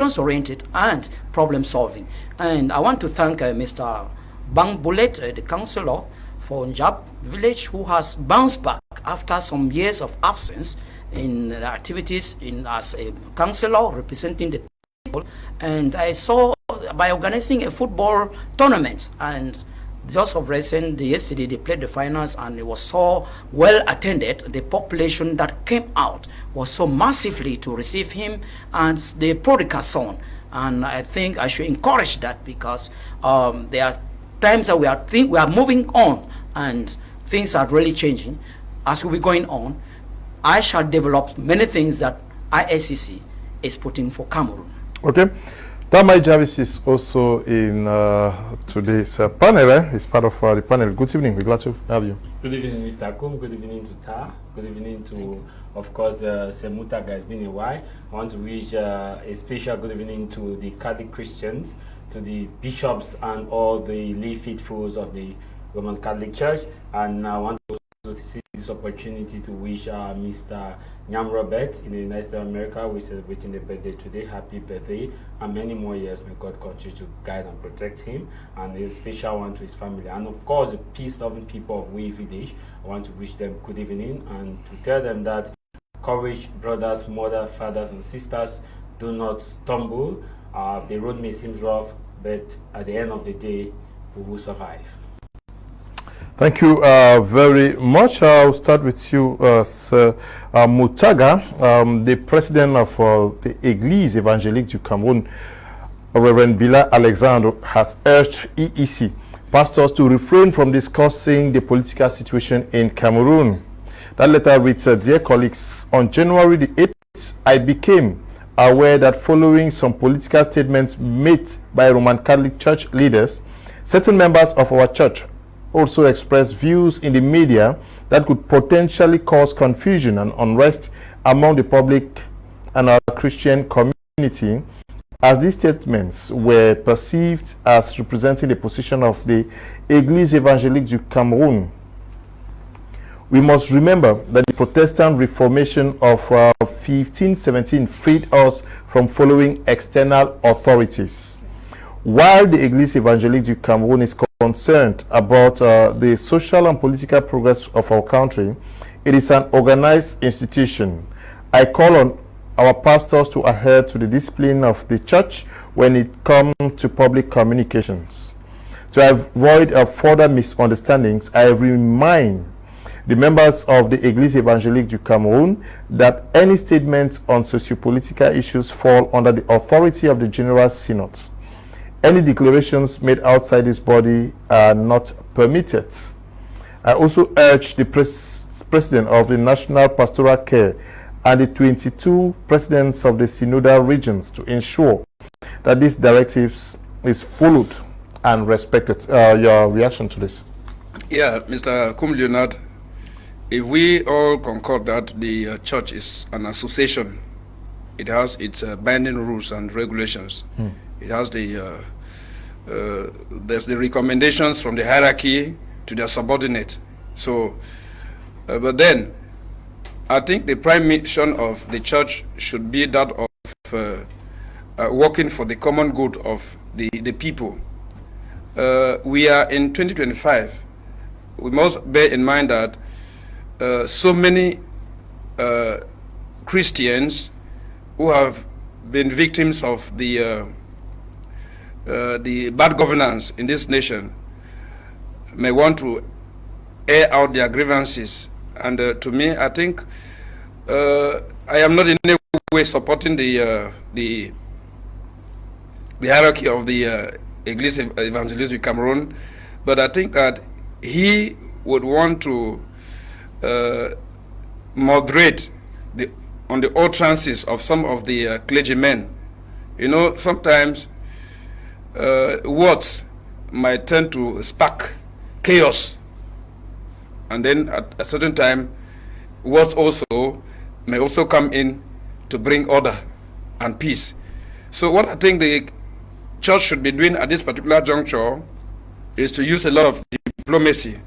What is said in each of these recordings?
solutions-oriented and problem-solving. And I want to thank Mr. Bang Bullet, the councillor for Njab village, who has bounced back after some years of absence in activities as a councillor representing the people. And I saw by organizing a football tournament, and just of recent, yesterday they played the finals and it was so well attended. The population that came out was so massively to receive him and the prodigal son. And I think I should encourage that, because there are times that we are moving on and things are really changing. As we going on, I shall develop many things that ISCC is putting for Cameroon. Okay. Tamai Jarvis is also in today's panel. He's part of the panel. Good evening. We're glad to have you. Good evening, Mr. Kum. Good evening to Ta. Good evening to, of course, Semutaga. It's been a while. I want to wish a special good evening to the Catholic Christians, to the bishops and all the lay faithfuls of the Roman Catholic Church. And I want to also see this opportunity to wish Mr. Nyam Robert in the United States of America, who is celebrating the birthday today. Happy birthday and many more years. May God continue to guide and protect him, and a special one to his family. And of course, the peace-loving people of Way Village, I want to wish them good evening and to tell them that courage, brothers, mothers, fathers and sisters, do not stumble. The road may seem rough, but at the end of the day, we will survive. Thank you very much. I'll start with you, Sir Mutaga, the president of the Église Évangélique du Cameroun, Reverend Bila Alexandre, has urged EEC pastors to refrain from discussing the political situation in Cameroon. That letter reads, dear colleagues, on January the 8th, I became aware that following some political statements made by Roman Catholic Church leaders, certain members of our church also expressed views in the media that could potentially cause confusion and unrest among the public and our Christian community, as these statements were perceived as representing the position of the Église Évangélique du Cameroun. We must remember that the Protestant Reformation of 1517 freed us from following external authorities. While the Église Évangélique du Cameroun is concerned about the social and political progress of our country, it is an organized institution. I call on our pastors to adhere to the discipline of the church when it comes to public communications. To avoid further misunderstandings, I remind the members of the Église Évangélique du Cameroun that any statements on socio-political issues fall under the authority of the General Synod. Any declarations made outside this body are not permitted. I also urge the president of the National Pastoral Care and the 22 presidents of the synodal regions to ensure that these directives is followed and respected. Your reaction to this? Yeah, Mr. Kum Leonard, if we all concord that the church is an association, it has its binding rules and regulations. It has there's the recommendations from the hierarchy to their subordinate. So, but then, I think the prime mission of the church should be that of working for the common good of the people. We are in 2025. We must bear in mind that so many Christians who have been victims of the bad governance in this nation may want to air out their grievances. And to me, I think I am not in any way supporting the hierarchy of the Église Évangélique du Cameroun, but I think that he would want to moderate on the utterances of some of the clergymen. You know, sometimes words might tend to spark chaos, and then at a certain time, words also may also come in to bring order and peace. So what I think the church should be doing at this particular juncture is to use a lot of diplomacy.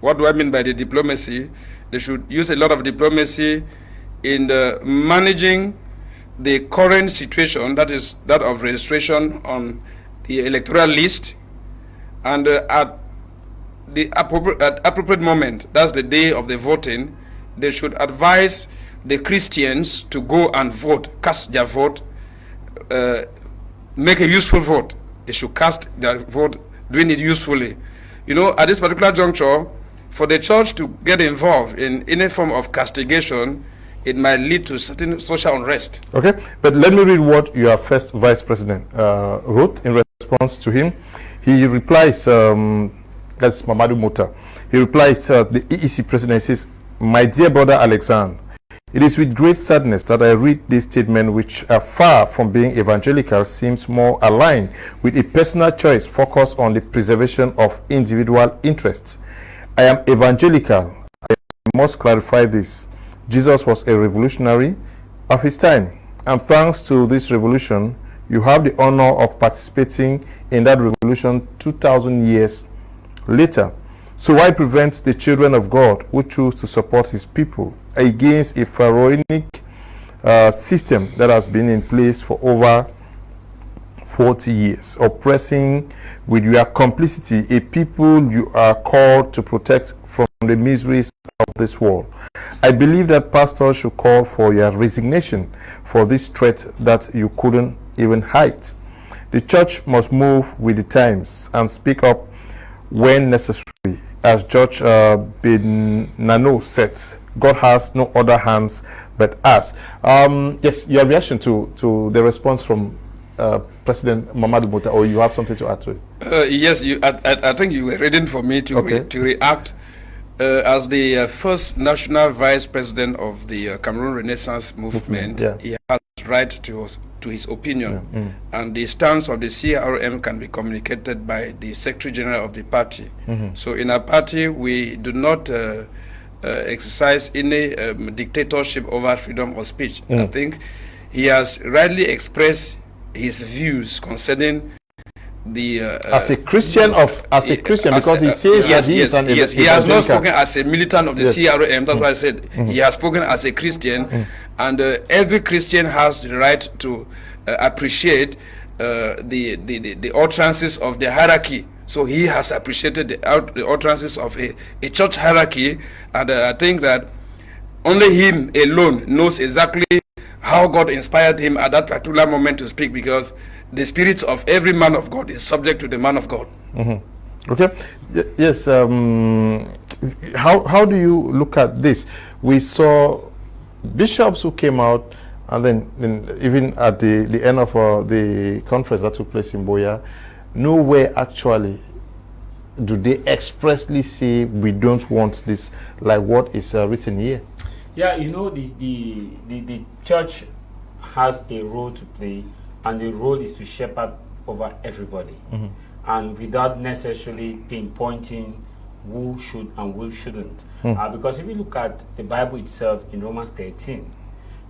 What do I mean by the diplomacy? They should use a lot of diplomacy in managing the current situation, that is that of registration on the electoral list, and at the appropriate moment, that's the day of the voting, they should advise the Christians to go and vote, cast their vote, make a useful vote. They should cast their vote, doing it usefully. You know, at this particular juncture, for the church to get involved in any form of castigation, it might lead to certain social unrest. Okay, but let me read what your first vice president wrote in response to him. He replies, that's Mamadou Mouta. He replies, the EEC president says, "My dear brother Alexander, it is with great sadness that I read this statement, which far from being evangelical seems more aligned with a personal choice focused on the preservation of individual interests. I am evangelical. I must clarify this. Jesus was a revolutionary of his time, and thanks to this revolution, you have the honor of participating in that revolution 2,000 years later. So why prevent the children of God who choose to support his people against a pharaonic system that has been in place for over 40 years, oppressing with your complicity a people you are called to protect from the miseries of this world? I believe that pastors should call for your resignation for this threat that you couldn't even hide. The church must move with the times and speak up when necessary. As Judge bin Nano said, God has no other hands but us." Yes, your reaction to the response from President Mamadou Mouta, or you have something to add to it? Yes, I think you were ready for me to, to react. As the first national vice president of the Cameroon Renaissance movement, he has right to his opinion, and the stance of the CRM can be communicated by the Secretary General of the party. So in our party, we do not exercise any dictatorship over freedom of speech. I think he has rightly expressed his views concerning the as a Christian, because he says that he is an he has not spoken as a militant of the CRM. That's why I said he has spoken as a Christian, and every Christian has the right to appreciate the utterances of the hierarchy. So he has appreciated the utterances of a church hierarchy, and I think that only him alone knows exactly how God inspired him at that particular moment to speak, because the spirit of every man of God is subject to the man of God. Okay. Yes. How do you look at this? We saw bishops who came out, and then even at the end of the conference that took place in Boya, nowhere actually do they expressly say we don't want this, like what is written here. Yeah, you know, the church has a role to play, and the role is to shepherd over everybody, and without necessarily pinpointing who should and who shouldn't. Because if you look at the Bible itself in Romans 13,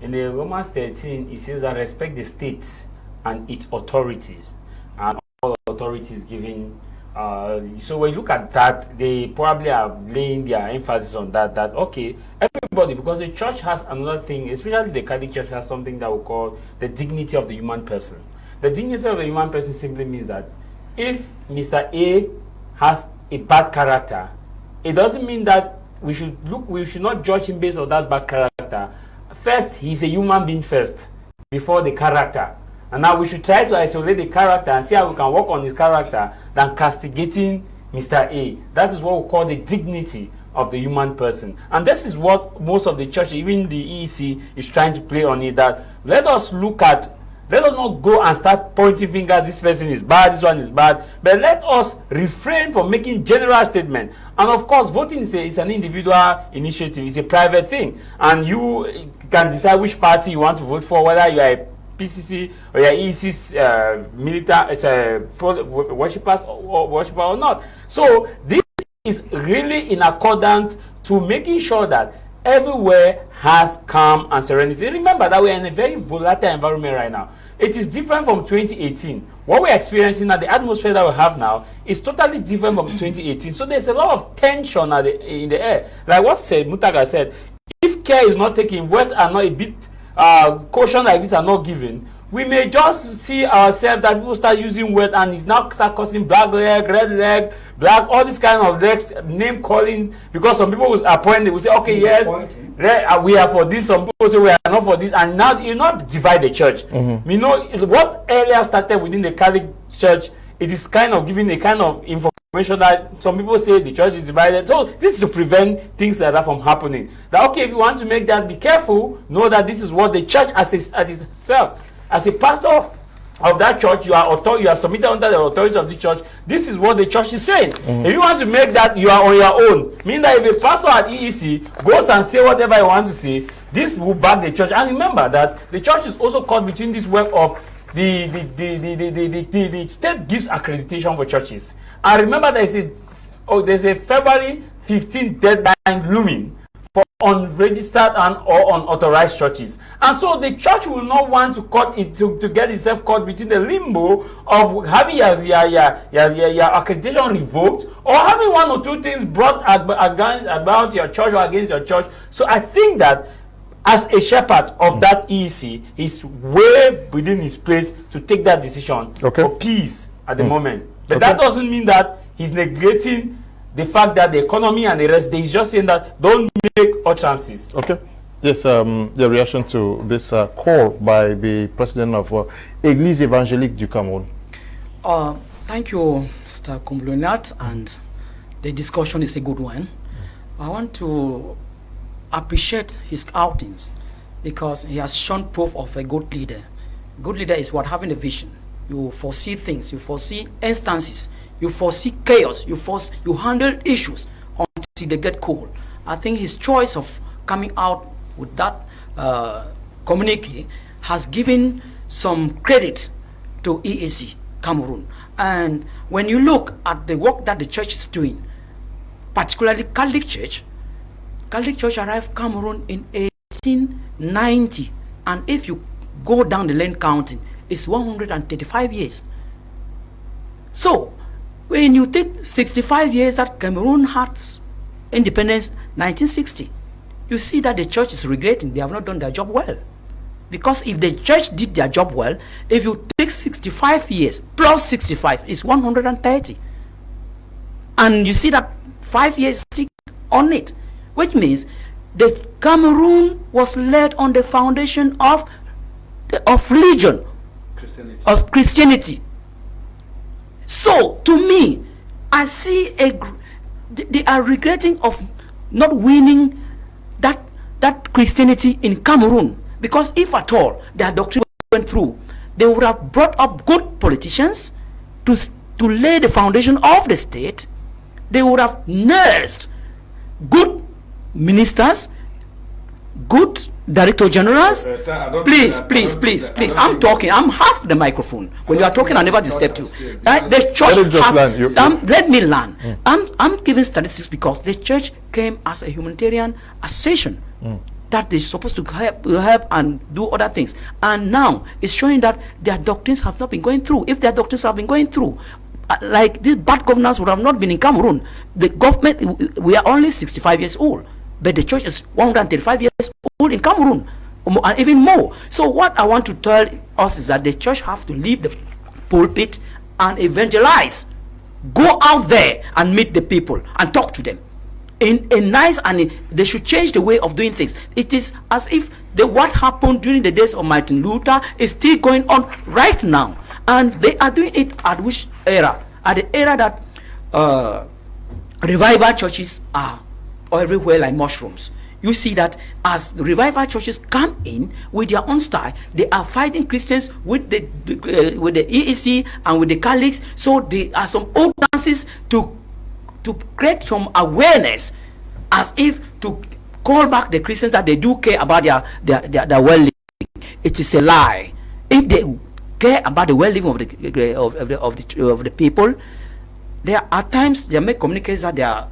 in the Romans 13, it says that respect the state and its authorities, and all authorities given. So when you look at that, they probably are laying their emphasis on that okay, everybody, because the church has another thing, especially the Catholic Church has something that we call the dignity of the human person. The dignity of the human person simply means that if Mr. A has a bad character, it doesn't mean that we should not judge him based on that bad character. First, he's a human being first, before the character. And now we should try to isolate the character and see how we can work on his character than castigating Mr. A. That is what we call the dignity of the human person. And this is what most of the church, even the EEC, is trying to play on it, that let us not go and start pointing fingers, this person is bad, this one is bad, but let us refrain from making general statements. And of course, voting is an individual initiative, it's a private thing, and you can decide which party you want to vote for, whether you are a PCC or your EC's worshippers or not. So this is really in accordance to making sure that everywhere has calm and serenity. Remember that we are in a very volatile environment right now. It is different from 2018. What we're experiencing now, the atmosphere that we have now, is totally different from 2018. So there's a lot of tension in the air. Like what Mutaga said, if care is not taken, words are not a bit caution like this are not given, we may just see ourselves that people start using words and it's now start causing black leg, red leg, black, all this kind of legs, name calling, because some people will appoint, they will say, okay, yes, we are for this, some people say we are not for this, and now you not divide the church. You know, what earlier started within the Catholic Church, it is kind of giving a kind of information that some people say the church is divided. So this is to prevent things like that from happening. That, okay, if you want to make that, be careful, know that this is what the church as itself, as a pastor of that church, you are submitted under the authority of the church. This is what the church is saying. If you want to make that, you are on your own. Meaning that if a pastor at EEC goes and say whatever he wants to say, this will back the church. And remember that the church is also caught between this work of the state gives accreditation for churches. And remember there's a February 15th deadline looming for unregistered and or unauthorized churches. And so the church will not want to cut it to get itself caught between the limbo of having your accreditation revoked or having one or two things brought about your church or against your church. So I think that as a shepherd of that EEC, he's way within his place to take that decision for peace at the moment. But that doesn't mean that he's neglecting the fact that the economy and the rest, he's just saying that don't make utterances. Okay. Yes, the reaction to this call by the president of Église évangélique du Cameroun. Thank you, Mr. Kum Leonard, and the discussion is a good one. I want to appreciate his outings because he has shown proof of a good leader. A good leader is what? Having a vision. You foresee things, you foresee instances, you foresee chaos, you handle issues until they get cool. I think his choice of coming out with that communique has given some credit to EAC Cameroon. And when you look at the work that the church is doing, particularly Catholic Church arrived Cameroon in 1890, and if you go down the lane counting, it's 135 years. So when you take 65 years that Cameroon had independence, 1960, you see that the church is regretting they have not done their job well. Because if the church did their job well, if you take 65 years plus 65 is 130, and you see that 5 years stick on it, which means the Cameroon was led on the foundation of religion, of Christianity. So to me, I see they are regretting of not winning that Christianity in Cameroon, because if at all their doctrine went through, they would have brought up good politicians to lay the foundation of the state. They would have nursed good ministers, good director generals. Please. I'm talking. I'm half the microphone. When you are talking, I never disturb you. The church has. Let me learn. I'm giving statistics because the church came as a humanitarian association that they're supposed to help and do other things. And now it's showing that their doctrines have not been going through. If their doctrines have been going through, like this bad governance would have not been in Cameroon. The government, we are only 65 years old, but the church is 135 years old in Cameroon, and even more. So what I want to tell us is that the church have to leave the pulpit and evangelize. Go out there and meet the people and talk to them in a nice, and they should change the way of doing things. It is as if what happened during the days of Martin Luther is still going on right now. And they are doing it at which era? At the era that revival churches are everywhere like mushrooms. You see that as the revival churches come in with their own style, they are fighting Christians with the EEC and with the Catholics. So there are some old dances to create some awareness, as if to call back the Christians that they do care about their well-living. It is a lie. If they care about the well-living of the people, there are times they make communications that they are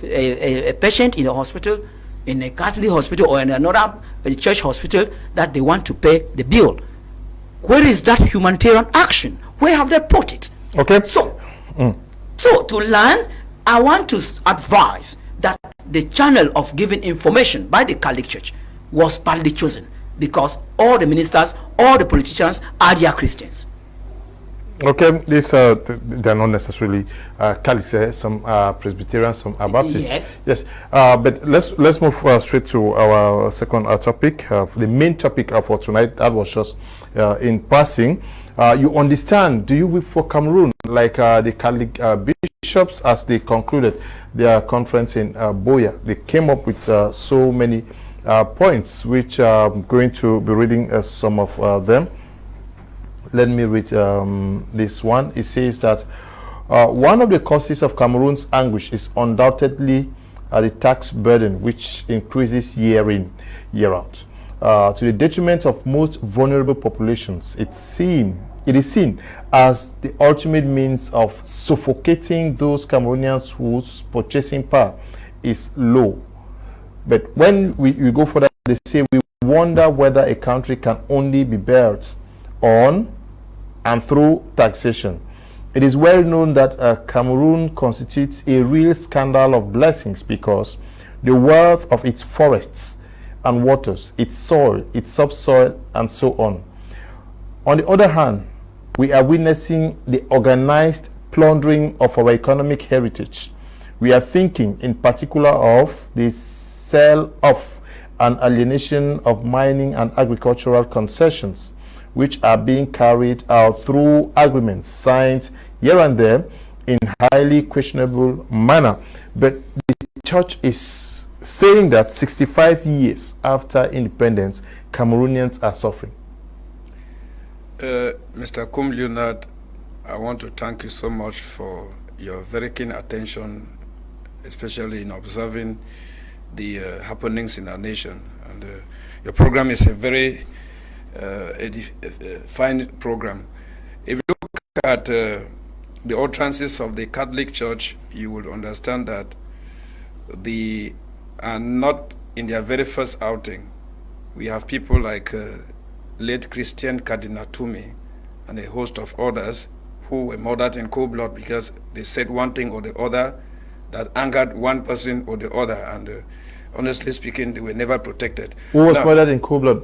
a patient in a hospital, in a Catholic hospital or in another church hospital, that they want to pay the bill. Where is that humanitarian action? Where have they put it? Okay. So to learn, I want to advise that the channel of giving information by the Catholic Church was badly chosen. because all the ministers, all the politicians are their Christians. Okay, these they're not necessarily Catholics, some Presbyterians, some are Baptists. Yes. But let's move straight to our second topic, the main topic for tonight. That was just in passing. You understand? Do you weep for Cameroon, like the Catholic bishops, as they concluded their conference in Boya? They came up with so many points, which I'm going to be reading some of them. Let me read this one. It says that one of the causes of Cameroon's anguish is undoubtedly the tax burden, which increases year in, year out, to the detriment of most vulnerable populations. It is seen as the ultimate means of suffocating those Cameroonians whose purchasing power is low. But when we go further, they say we wonder whether a country can only be built on and through taxation. It is well known that Cameroon constitutes a real scandal of blessings because the wealth of its forests and waters, its soil, its subsoil, and so on. On the other hand, we are witnessing the organized plundering of our economic heritage. We are thinking in particular of the sale off and alienation of mining and agricultural concessions, which are being carried out through agreements signed here and there in highly questionable manner. But the church is saying that 65 years after independence, Cameroonians are suffering. Mr. Kum Leonard, I want to thank you so much for your very keen attention, especially in observing the happenings in our nation. And your program is a very fine program. If you look at the utterances of the Catholic Church, you would understand that they are not in their very first outing. We have people like late Christian Cardinal Toomey and a host of others who were murdered in cold blood because they said one thing or the other that angered one person or the other, and honestly speaking, they were never protected. Who was murdered in cold blood?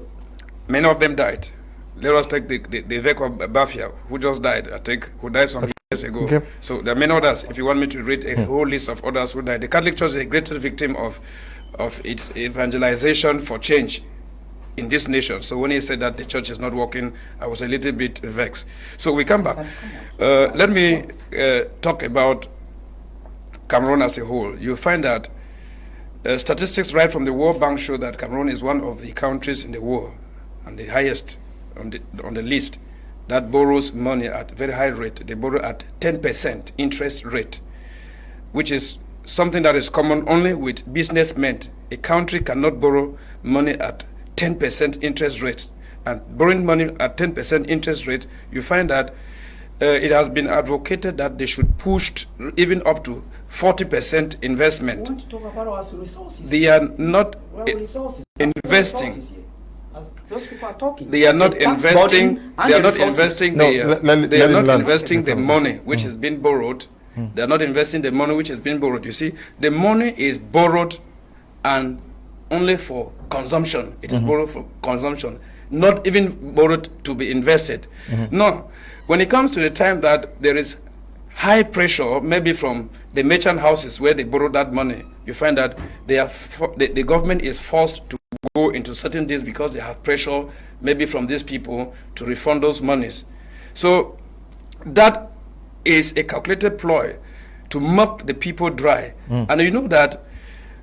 Many of them died. Let us take the Vec of Bafia, who just died, I think, who died some years ago. Okay. So there are many others. If you want me to read a whole list of others who died. The Catholic Church is the greatest victim of its evangelization for change in this nation. So when he said that the church is not working, I was a little bit vexed. So we come back. Let me talk about Cameroon as a whole. You find that statistics right from the World Bank show that Cameroon is one of the countries in the world and the highest on the list that borrows money at a very high rate. They borrow at 10% interest rate, which is something that is common only with businessmen. A country cannot borrow money at 10% interest rate. And borrowing money at 10% interest rate, you find that it has been advocated that they should push even up to 40% investment. We want to talk about our resources. They are not investing. Those people are talking. They are not investing. They are not investing. They are not investing the money which has been borrowed. They are not investing the money which has been borrowed. You see, the money is borrowed and only for consumption. It is borrowed for consumption, not even borrowed to be invested. No. When it comes to the time that there is high pressure, maybe from the merchant houses where they borrow that money, you find that the government is forced to go into certain deals because they have pressure, maybe from these people, to refund those monies. So that is a calculated ploy to milk the people dry. And you know that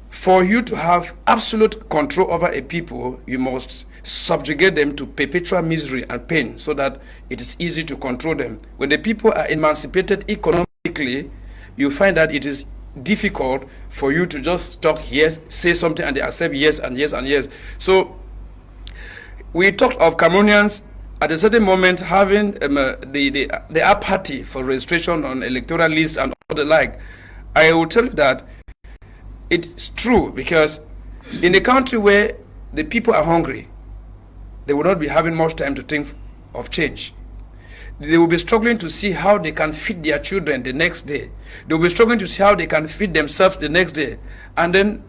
for you to have absolute control over a people, you must subjugate them to perpetual misery and pain so that it is easy to control them. When the people are emancipated economically, you find that it is difficult for you to just talk yes, say something, and they accept yes and yes and yes. So we talked of Cameroonians at a certain moment having the apathy for registration on electoral lists and all the like. I will tell you that it's true, because in a country where the people are hungry, they will not be having much time to think of change. They will be struggling to see how they can feed their children the next day. They will be struggling to see how they can feed themselves the next day. And then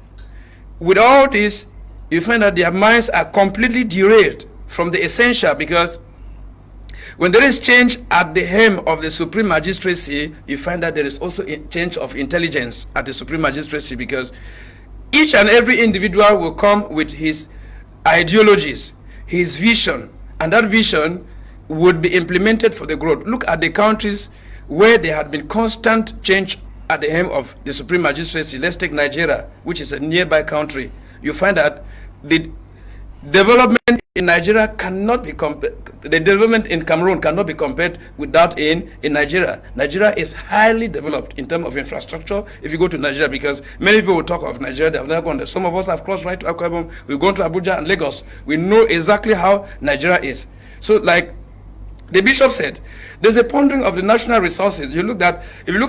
with all this, you find that their minds are completely derailed from the essential, because when there is change at the helm of the Supreme Magistracy, you find that there is also a change of intelligence at the Supreme Magistracy, because each and every individual will come with his ideologies, his vision, and that vision would be implemented for the growth. Look at the countries where there had been constant change at the helm of the Supreme Magistracy. Let's take Nigeria, which is a nearby country. You find that the development in Nigeria cannot be compared, the development in Cameroon cannot be compared with that in Nigeria. Nigeria is highly developed in terms of infrastructure if you go to Nigeria, because many people will talk of Nigeria, they have never gone there. Some of us have crossed right to Akwa Ibom, we've gone to Abuja and Lagos. We know exactly how Nigeria is. So like the bishop said, there's a pondering of the national resources. If you look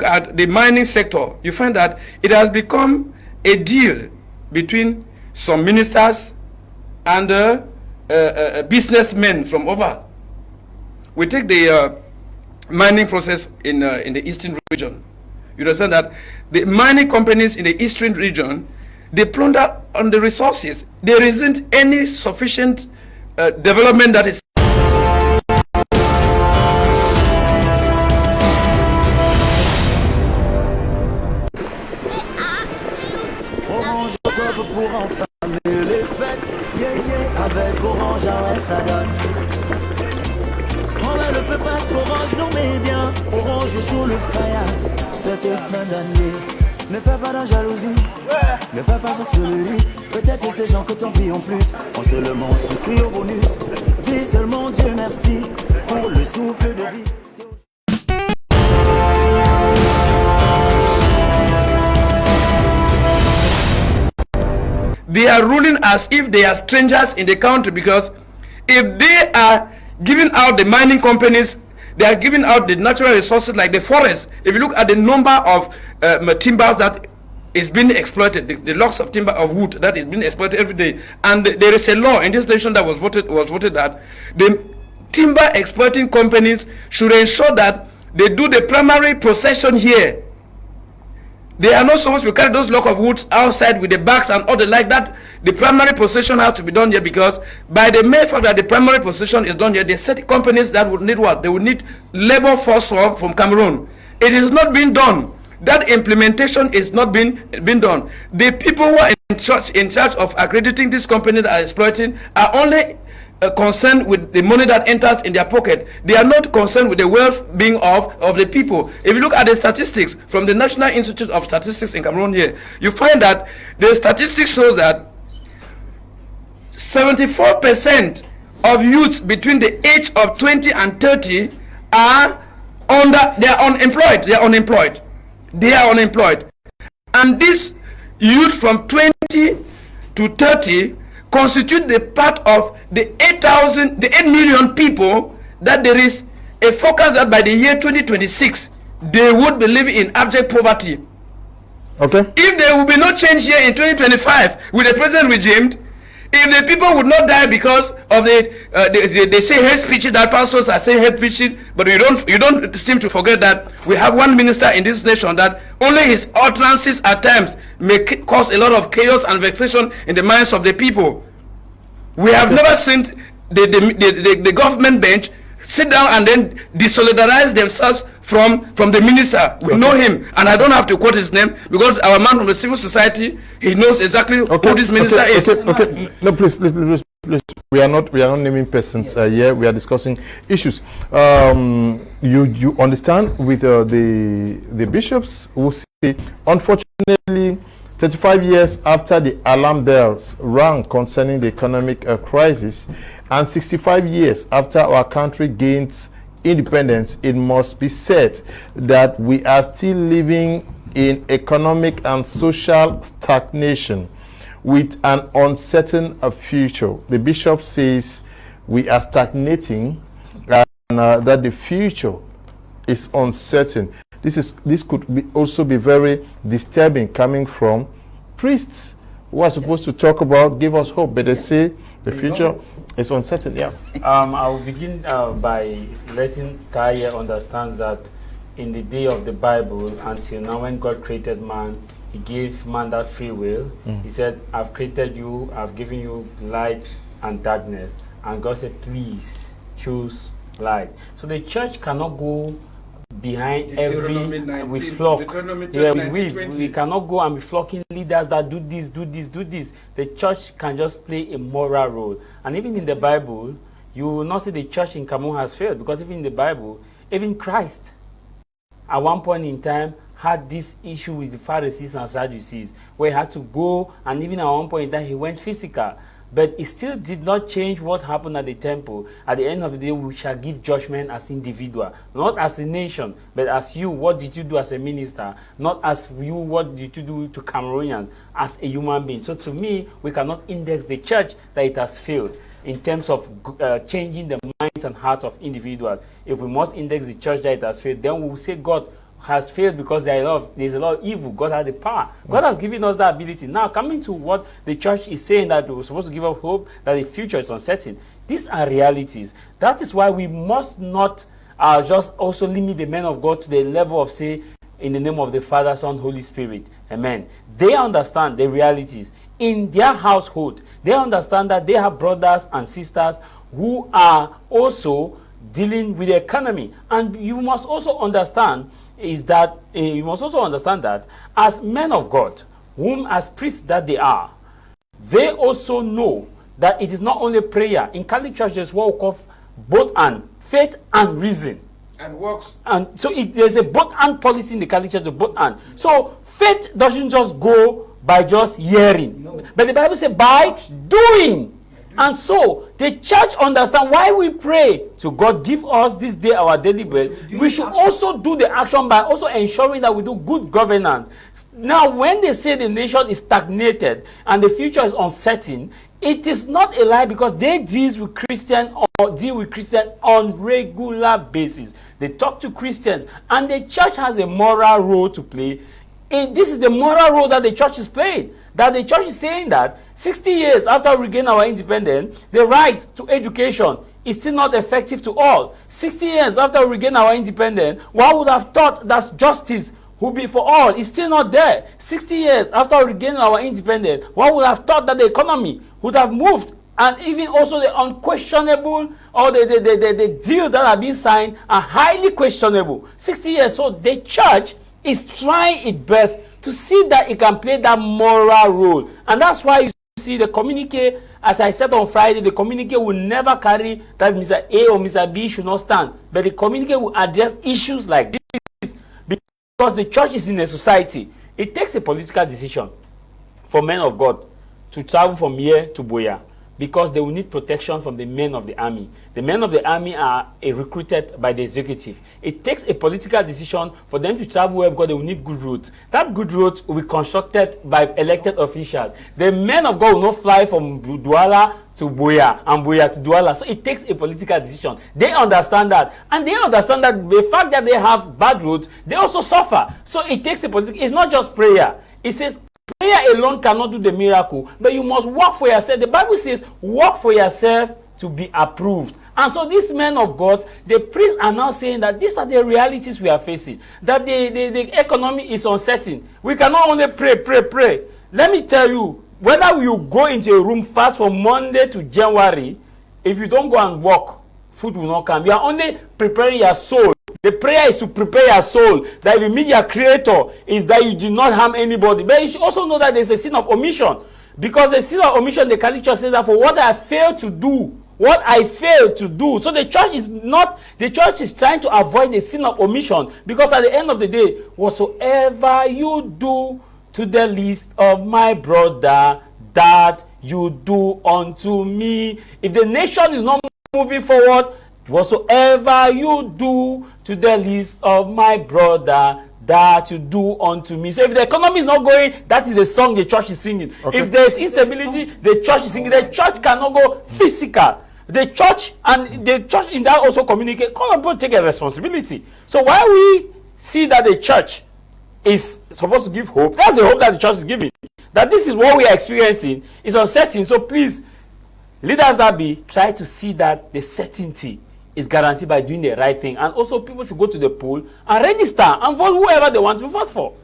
at the mining sector, you find that it has become a deal between some ministers and businessmen from over. We take the mining process in the eastern region. You understand that the mining companies in the eastern region, they plunder on the resources. There isn't any sufficient development that is pour enfermer les fêtes, yeah yeah, avec Orange, ah ouais ça donne. On met le feu presque, Orange nous met bien, Orange est sur le fire, c'était fin d'année. Ne fais pas de jalousie, ne fais pas ça sur le lit. Peut-être que ces gens que t'envies en plus, on seulement souscrit au bonus. Dis seulement Dieu merci pour le souffle de vie. They are ruling as if they are strangers in the country, because if they are giving out the mining companies, they are giving out the natural resources like the forest. If you look at the number of timbers that is being exploited, the logs of timber of wood that is being exploited every day, and there is a law in this nation that was voted that the timber exploiting companies should ensure that they do the primary procession here. They are not supposed to carry those logs of wood outside with the bags and all the like that. The primary possession has to be done here, because by the mere fact that the primary possession is done here, they set companies that would need what? They would need labor force from Cameroon. It is not being done. That implementation is not being done. The people who are in charge of accrediting this company that are exploiting are only concerned with the money that enters in their pocket. They are not concerned with the well-being of the people. If you look at the statistics from the National Institute of Statistics in Cameroon here, you find that the statistics shows that 74% of youths between the age of 20 and 30 are unemployed. And this youth from 20 to 30 constitute the part of the 8 million people that there is a forecast that by the year 2026 they would be living in abject poverty. Okay. If there will be no change here in 2025 with the present regime, if the people would not die because of they say hate speech, that pastors are saying hate speech, but you don't seem to forget that we have one minister in this nation that only his utterances at times may cause a lot of chaos and vexation in the minds of the people. We have never seen the government bench sit down and then desolidarize themselves from the minister. We know him, and I don't have to quote his name because our man from the civil society, he knows exactly who this minister is. Okay. No, please. We are not naming persons here. We are discussing issues. You understand with the bishops who say, unfortunately, 35 years after the alarm bells rang concerning the economic crisis, and 65 years after our country gains independence, it must be said that we are still living in economic and social stagnation with an uncertain future. The bishop says we are stagnating and that the future is uncertain. This could also be very disturbing coming from priests who are supposed to talk about give us hope, but they say the future is uncertain. Yeah. I will begin by letting Taye understand that in the day of the Bible, until now, when God created man, he gave man that free will. He said, I've created you, I've given you light and darkness. And God said, please choose light. So the church cannot go behind every we flock. We cannot go and be flocking leaders that do this, do this, do this. The church can just play a moral role. And even in the Bible, you will not see the church in Cameroon has failed, because even in the Bible, even Christ at one point in time had this issue with the Pharisees and Sadducees, where he had to go, and even at one point in time he went physical. But it still did not change what happened at the temple. At the end of the day, we shall give judgment as individual, not as a nation, but as you. What did you do as a minister? Not as you, what did you do to Cameroonians as a human being? So to me, we cannot index the church that it has failed in terms of changing the minds and hearts of individuals. If we must index the church that it has failed, then we will say God has failed because there's a lot of evil. God has the power. God has given us that ability. Now, coming to what the church is saying, that we're supposed to give up hope, that the future is uncertain. These are realities. That is why we must not just also limit the men of God to the level of, say, in the name of the Father, Son, Holy Spirit. Amen. They understand the realities. In their household, they understand that they have brothers and sisters who are also dealing with the economy. And you must also understand that as men of God, whom as priests that they are, they also know that it is not only prayer. In Catholic Church, there's what we call both and faith and reason. And works. And so there's a both and policy in the Catholic Church, both and. So faith doesn't just go by just hearing. No. But the Bible says by doing. And so the church understands why we pray to God, give us this day our daily bread. We should also do the action by also ensuring that we do good governance. Now, when they say the nation is stagnated and the future is uncertain, it is not a lie, because they deal with Christians on regular basis. They talk to Christians, and the church has a moral role to play. And this is the moral role that the church is playing. That the church is saying that 60 years after we gain our independence, the right to education is still not effective to all. 60 years after we gain our independence, one would have thought that justice would be for all. It's still not there. 60 years after we gain our independence, one would have thought that the economy would have moved. And even also the unquestionable, or the deals that have been signed are highly questionable. 60 years. So the church is trying its best to see that it can play that moral role. And that's why you see the communique, as I said on Friday, the communique will never carry that Mr. A or Mr. B should not stand. But the communique will address issues like this, because the church is in a society. It takes a political decision for men of God to travel from here to Boya, because they will need protection from the men of the army. The men of the army are recruited by the executive. It takes a political decision for them to travel where, because they will need good roads. That good roads will be constructed by elected officials. The men of God will not fly from Douala to Boya and Boya to Douala. So it takes a political decision. They understand that. And they understand that the fact that they have bad roads, they also suffer. So it takes a political, it's not just prayer. It says, prayer alone cannot do the miracle, but you must work for yourself. The Bible says, work for yourself to be approved. And so these men of God, the priests are now saying that these are the realities we are facing. That the economy is uncertain. We cannot only pray. Let me tell you, whether you go into a room fast from Monday to January, if you don't go and work, food will not come. You are only preparing your soul. The prayer is to prepare your soul, that if you meet your creator, is that you did not harm anybody. But you should also know that there's a sin of omission. Because the sin of omission, the Catholic Church says that for what I failed to do. So the church is trying to avoid the sin of omission. Because at the end of the day, whatsoever you do to the least of my brother, that you do unto me. If the nation is not moving forward, whatsoever you do to the least of my brother, that you do unto me. So if the economy is not going, that is a song the church is singing. Okay. If there is instability, the church is singing. The church cannot go physical. The church in that also communicate. Come on, take a responsibility. So while we see that the church is supposed to give hope, that's the hope that the church is giving. That this is what we are experiencing is uncertain. So please, leaders that be, try to see that the certainty is guaranteed by doing the right thing. And also people should go to the poll and register and vote whoever they want to vote for.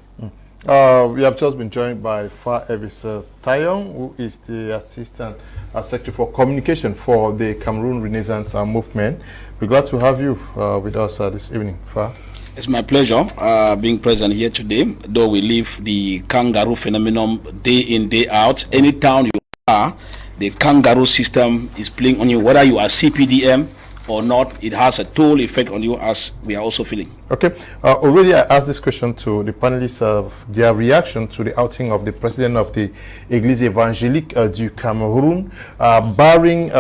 We have just been joined by Fa Evis Tayon, who is the Assistant Secretary for Communication for the Cameroon Renaissance Movement. We're glad to have you with us this evening, Fa. It's my pleasure being present here today, though we live the kangaroo phenomenon day in, day out. Any town you are, the kangaroo system is playing on you, whether you are CPDM or not. It has a total effect on you, as we are also feeling. Okay. Already I asked this question to the panelists of their reaction to the outing of the president of the Église évangélique du Cameroon, barring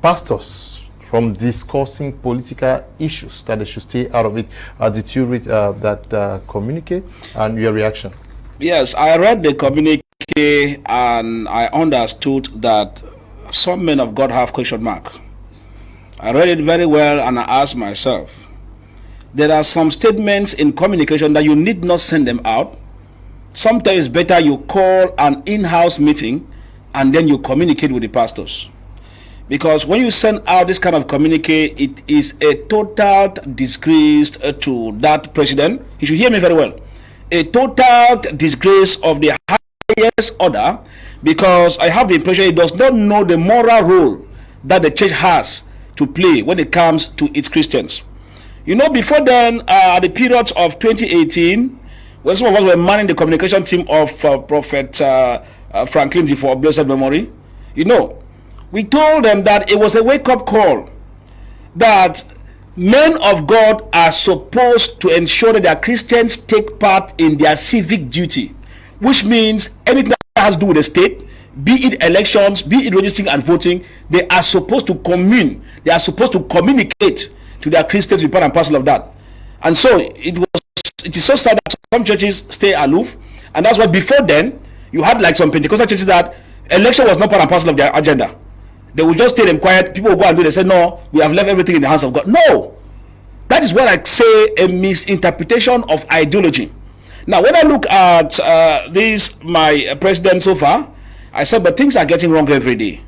pastors from discussing political issues, that they should stay out of it. Did you read that communique, and your reaction? Yes, I read the communique and I understood that some men of God have question mark. I read it very well and I asked myself, there are some statements in communication that you need not send them out. Sometimes it's better you call an in-house meeting and then you communicate with the pastors. Because when you send out this kind of communique, it is a total disgrace to that president. He should hear me very well. A total disgrace of the highest order, because I have the impression he does not know the moral role that the church has to play when it comes to its Christians. You know, before then, at the periods of 2018, when some of us were manning the communication team of Prophet Franklin for blessed memory, you know, we told them that it was a wake-up call, that men of God are supposed to ensure that their Christians take part in their civic duty, which means anything that has to do with the state, be it elections, be it registering and voting, they are supposed to commune, they are supposed to communicate to their Christians, be part and parcel of that. And so it is so sad that some churches stay aloof, and that's why before then you had like some Pentecostal churches that election was not part and parcel of their agenda. They will just stay them quiet. People will go and do. They say, no, we have left everything in the hands of God. No, that is what I say, a misinterpretation of ideology. Now, when I look at this, my president so far, I said, but things are getting wrong every day.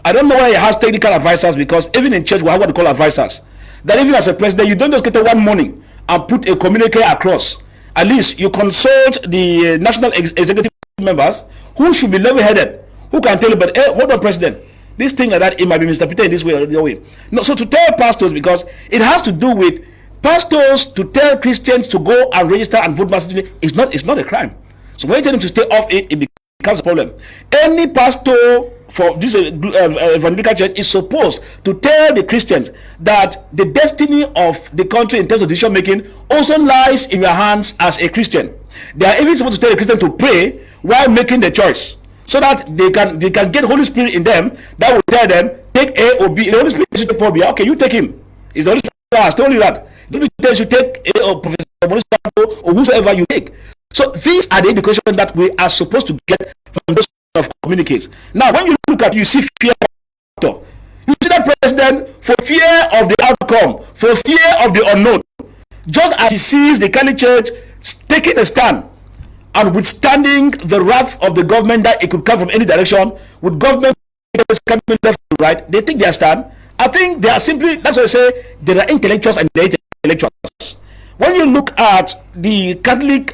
I don't know why he has technical advisors, because even in church we have what they call advisors. That even as a president, you don't just get up one morning and put a communique across. At least you consult the national executive members who should be level-headed, who can tell you, but hey, hold on, president, this thing like that, it might be misinterpreted in this way or the other way. No, so to tell pastors, because it has to do with pastors to tell Christians to go and register and vote massively, it's not a crime. So when you tell them to stay off it, it becomes a problem. Any pastor for this evangelical church is supposed to tell the Christians that the destiny of the country in terms of decision making also lies in your hands as a Christian. They are even supposed to tell the Christian to pray while making the choice, so that they can get Holy Spirit in them that will tell them, take A or B. The Holy Spirit is take B. Okay, you take him. It's the Holy Spirit that has told you that. Don't tell you take A or Professor or whosoever you take. So these are the education that we are supposed to get from those of communicates. Now, when you look at, you see fear factor. You see that president, for fear of the outcome, for fear of the unknown, just as he sees the Catholic Church taking a stand and withstanding the wrath of the government that it could come from any direction, with government coming left to right, they take their stand. I think they are simply, that's why I say there are intellectuals and there are intellectuals. When you look at the Catholic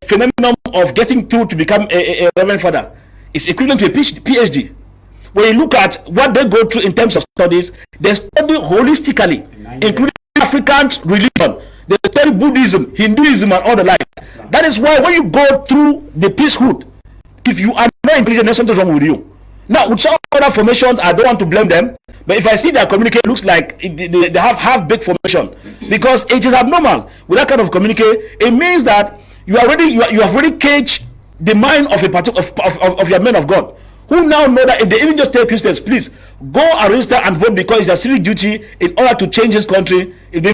phenomenon of getting through to become a Reverend Father, it's equivalent to a PhD. When you look at what they go through in terms of studies, they study holistically, including African religion. They study Buddhism, Hinduism, and all the like. That is why when you go through the priesthood, if you are not intelligent, there's something wrong with you. Now, with some other formations, I don't want to blame them, but if I see their communique looks like they have half-baked formation, because it is abnormal with that kind of communique. It means that you have already caged the mind of a particular of your men of God, who now know that if they even just tell Christians, please go and register and vote because it's their civic duty in order to change this country. If they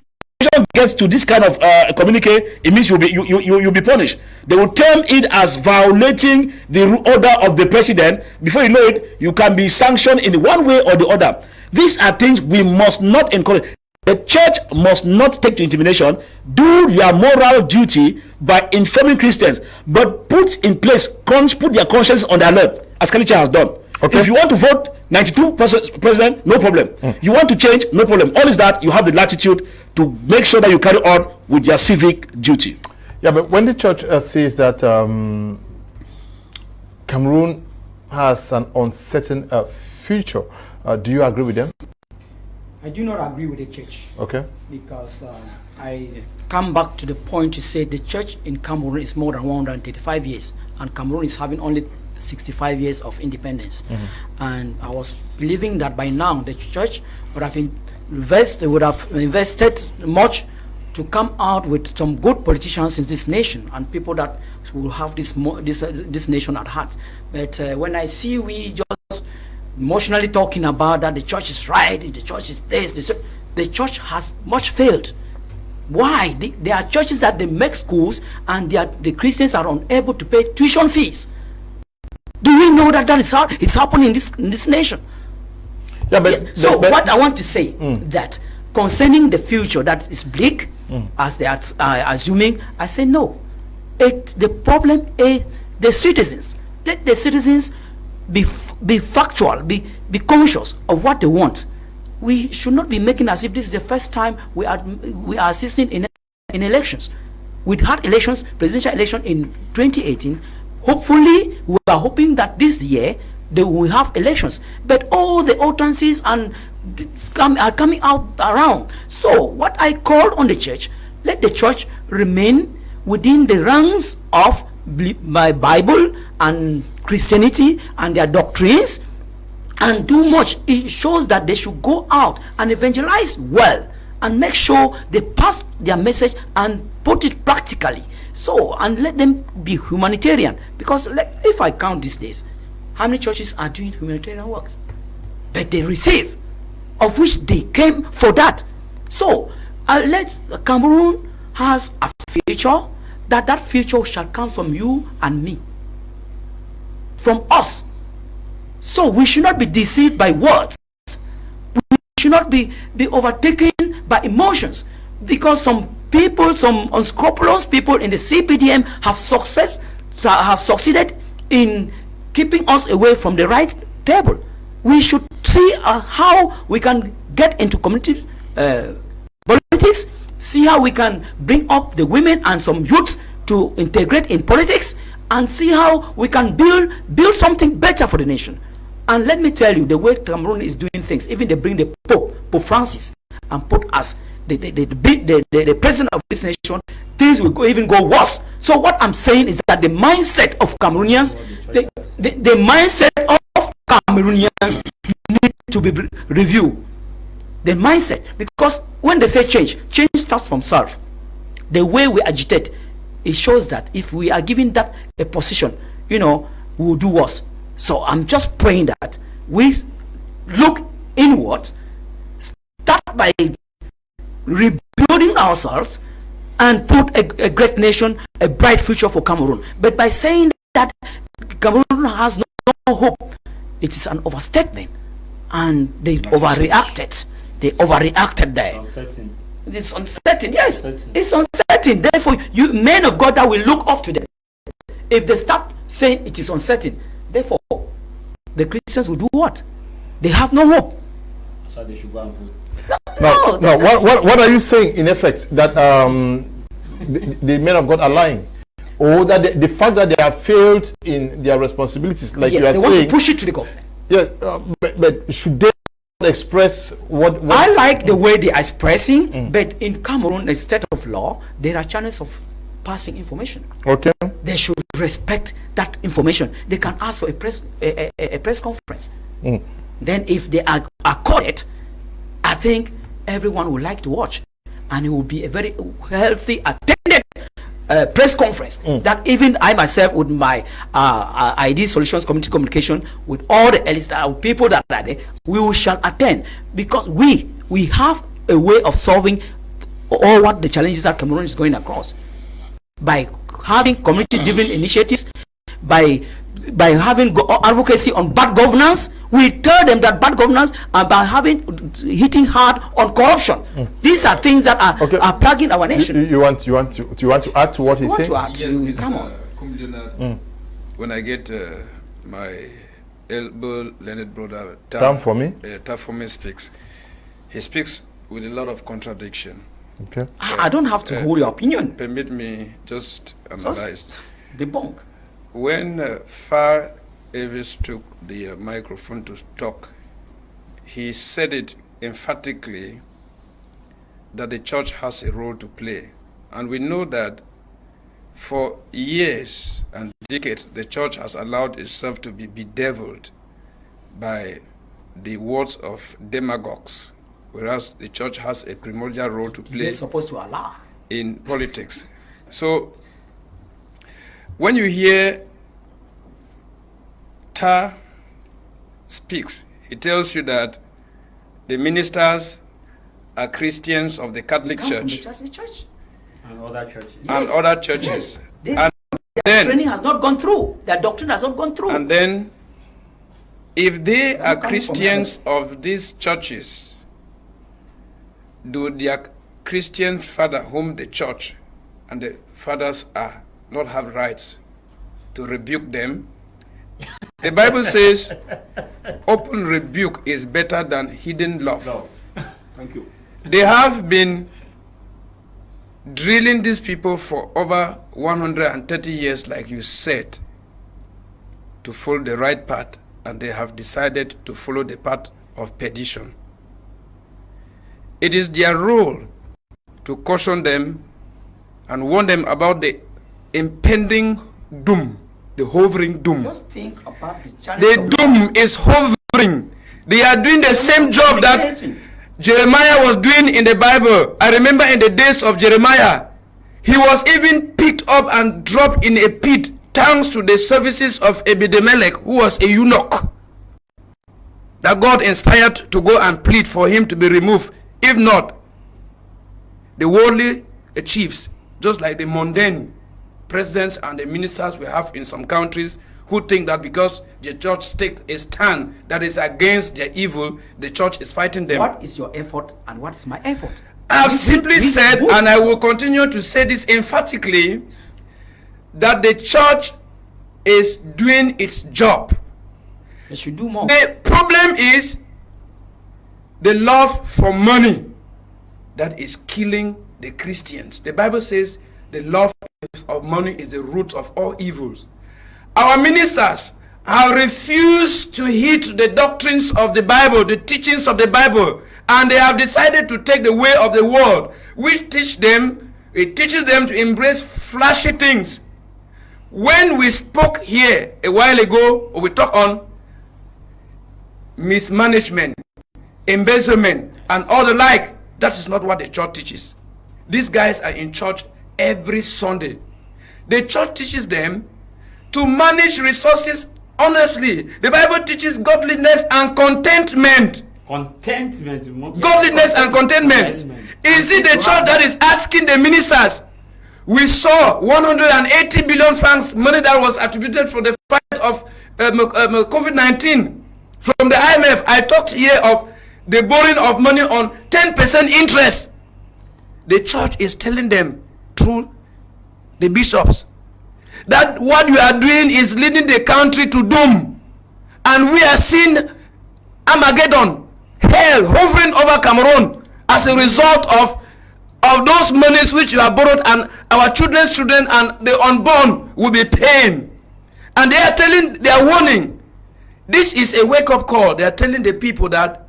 gets to this kind of communique, it means you'll be punished. They will term it as violating the order of the president. Before you know it, you can be sanctioned in one way or the other. These are things we must not encourage. The church must not take to intimidation. Do your moral duty by informing Christians, but put in place, put their conscience on the alert, as Catholic has done. Okay. If you want to vote 92% president, no problem. You want to change, no problem. All is that you have the latitude to make sure that you carry on with your civic duty. Yeah, but when the church says that Cameroon has an uncertain future, do you agree with them? I do not agree with the church. Okay. Because I come back to the point to say the church in Cameroon is more than 135 years, and Cameroon is having only 65 years of independence. And I was believing that by now the church would have invested much to come out with some good politicians in this nation and people that will have this nation at heart. But when I see we just emotionally talking about that the church is right, the church is this, the church has much failed. Why? There are churches that they make schools and the Christians are unable to pay tuition fees. Do we know that is how it's happening in this nation? Yeah, but so what I want to say that concerning the future that is bleak, as they are assuming, I say no. The problem is the citizens. Let the citizens be factual, be conscious of what they want. We should not be making as if this is the first time we are assisting in elections. We had elections, presidential election in 2018. Hopefully, we are hoping that this year they will have elections. But all the utterances are coming out around. So what I call on the church, let the church remain within the ranks of my Bible and Christianity and their doctrines and do much. It shows that they should go out and evangelize well and make sure they pass their message and put it practically. So, and let them be humanitarian, because if I count these days, how many churches are doing humanitarian works? But they receive, of which they came for that. So, let Cameroon has a future, that future shall come from you and me, from us. So we should not be deceived by words. We should not be overtaken by emotions, because some people, some unscrupulous people in the CPDM have succeeded in keeping us away from the right table. We should see how we can get into community politics, see how we can bring up the women and some youths to integrate in politics, and see how we can build something better for the nation. And let me tell you, the way Cameroon is doing things, even they bring the Pope Francis, and put us the president of this nation, things will even go worse. So what I'm saying is that the mindset of Cameroonians, the mindset of Cameroonians need to be reviewed. The mindset, because when they say change starts from self. The way we agitate, it shows that if we are giving that a position, we will do worse. So I'm just praying that we look inward, start by rebuilding ourselves, and put a great nation, a bright future for Cameroon. But by saying that Cameroon has no hope, it is an overstatement, and they overreacted. They overreacted there. It's uncertain. Yes, it's uncertain. Therefore, you men of God that will look up to them, if they start saying it is uncertain, therefore the Christians will do what? They have no hope. So they should go and vote. No. What are you saying in effect? That the men of God are lying, or that the fact that they have failed in their responsibilities, like yes, you are they saying, want to push it to the government. Yeah, but should they express what I like the way they are expressing, but in Cameroon, a state of law, there are channels of passing information. Okay. They should respect that information. They can ask for a press conference. Then if they are accorded, I think everyone would like to watch, and it will be a very healthy, attended press conference that even I myself, with my ID Solutions Community Communication, with all the people that are there, we shall attend, because we have a way of solving all what the challenges that Cameroon is going across, by having community-driven initiatives, by having advocacy on bad governance. We tell them that bad governance, and by hitting hard on corruption. These are things that are plaguing our nation. You want to add to what he's saying? Yes, come on. Kum Leonard. When I get my elbow Leonard brother Tam for me speaks, he speaks with a lot of contradiction. Okay. I don't have to hold your opinion. Permit me just analyze. Just debunk. When Far Avis took the microphone to talk, he said it emphatically that the church has a role to play. And we know that for years and decades, the church has allowed itself to be bedeviled by the words of demagogues, whereas the church has a primordial role to play. They're supposed to allow In politics. So when you hear Tar speaks, he tells you that the ministers are Christians of the Catholic Church the church. And other churches. and Yes. other churches. Yes. And Their training then, has not gone through. Their doctrine has not gone through. and then, if they They're are not coming from Christians of these churches, do their Christian father, whom the church and the fathers are, not have rights to rebuke them? The Bible says open rebuke is better than hidden love. Thank you. They have been drilling these people for over 130 years, like you said, to follow the right path, and they have decided to follow the path of perdition. It is their role to caution them and warn them about the impending doom, the hovering doom. Just think about the challenge. The doom is hovering. They are doing the same job that Jeremiah was doing in the Bible. I remember in the days of Jeremiah, he was even picked up and dropped in a pit thanks to the services of Ebed-Melech, who was a eunuch, that God inspired to go and plead for him to be removed. If not, the worldly chiefs, just like the mundane presidents and the ministers we have in some countries, who think that because the church takes a stand that is against their evil, the church is fighting them. What is your effort and what is my effort? I have simply said, and I will continue to say this emphatically, that the church is doing its job. They should do more. The problem is the love for money that is killing the Christians. The Bible says the love of money is the root of all evils. Our ministers have refused to heed the doctrines of the Bible, the teachings of the Bible, and they have decided to take the way of the world, which it teaches them to embrace flashy things. When we spoke here a while ago, or we talked on mismanagement, embezzlement, and all the like, that is not what the church teaches. These guys are in church every Sunday. The church teaches them to manage resources honestly. The Bible teaches godliness and contentment. Contentment. Godliness and contentment. Is it the church that is asking the ministers? We saw 180 billion francs money that was attributed for the fight of COVID-19 from the IMF. I talked here of the borrowing of money on 10% interest. The church is telling them through the bishops that what you are doing is leading the country to doom, and we are seeing Armageddon, hell hovering over Cameroon as a result of those monies which you have borrowed, and our children's children and the unborn will be paying. And they are warning. This is a wake-up call. They are telling the people that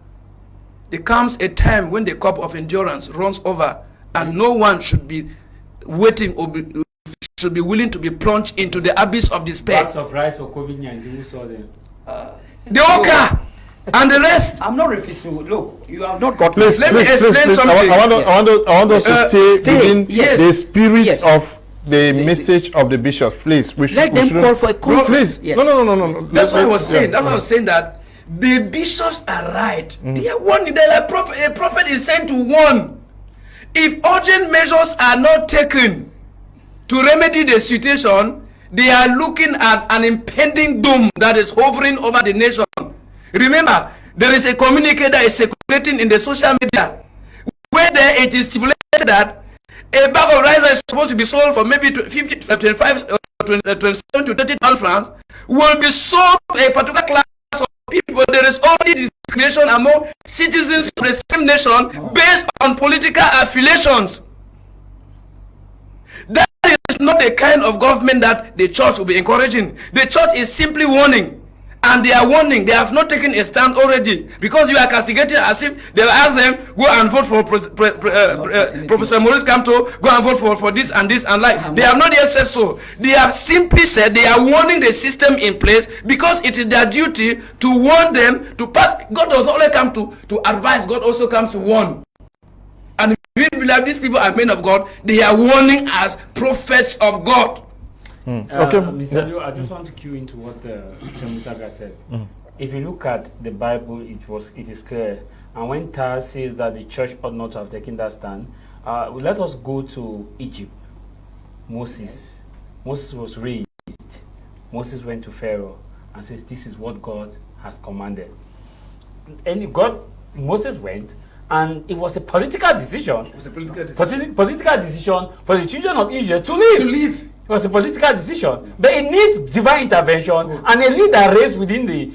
there comes a time when the cup of endurance runs over, and no one should be waiting or should be willing to be plunged into the abyss of despair. Bags of rice for COVID-19, who saw them? The Oka and the rest. I'm not refusing. Look, you have not got. Please, Let me explain something. I want us to stay within yes. the spirit Yes. of the message of the bishops. Please, we should Let them call for a conference. Please, Yes. no. That's what I was saying. That's why I was saying that the bishops are right. They are warning. A prophet is sent to warn. If urgent measures are not taken to remedy the situation, they are looking at an impending doom that is hovering over the nation. Remember, there is a communique that is circulating in the social media where there it is stipulated that a bag of rice is supposed to be sold for maybe 25, 27 to 30,000 francs will be sold to a particular class people, there is only discrimination among citizens of the same nation based on political affiliations. That is not the kind of government that the church will be encouraging. The church is simply warning. And they are warning, they have not taken a stand already, because you are castigating as if they will ask them, go and vote for Professor Maurice Kamto, go and vote for this and this and like. They have not yet said so. They have simply said they are warning the system in place, because it is their duty to warn them to pass. God does not only come to advise, God also comes to warn. And we believe these people are men of God, they are warning as prophets of God. Okay. Mr. Leo, I just want to cue into what Semutaga said. If you look at the Bible, it is clear. And when Tar says that the church ought not to have taken that stand, let us go to Egypt. Moses was raised. Moses went to Pharaoh and says, this is what God has commanded. And Moses went, and it was a political decision. It was a political decision for the children of Israel to leave. It was a political decision, but it needs divine intervention and a leader raised within the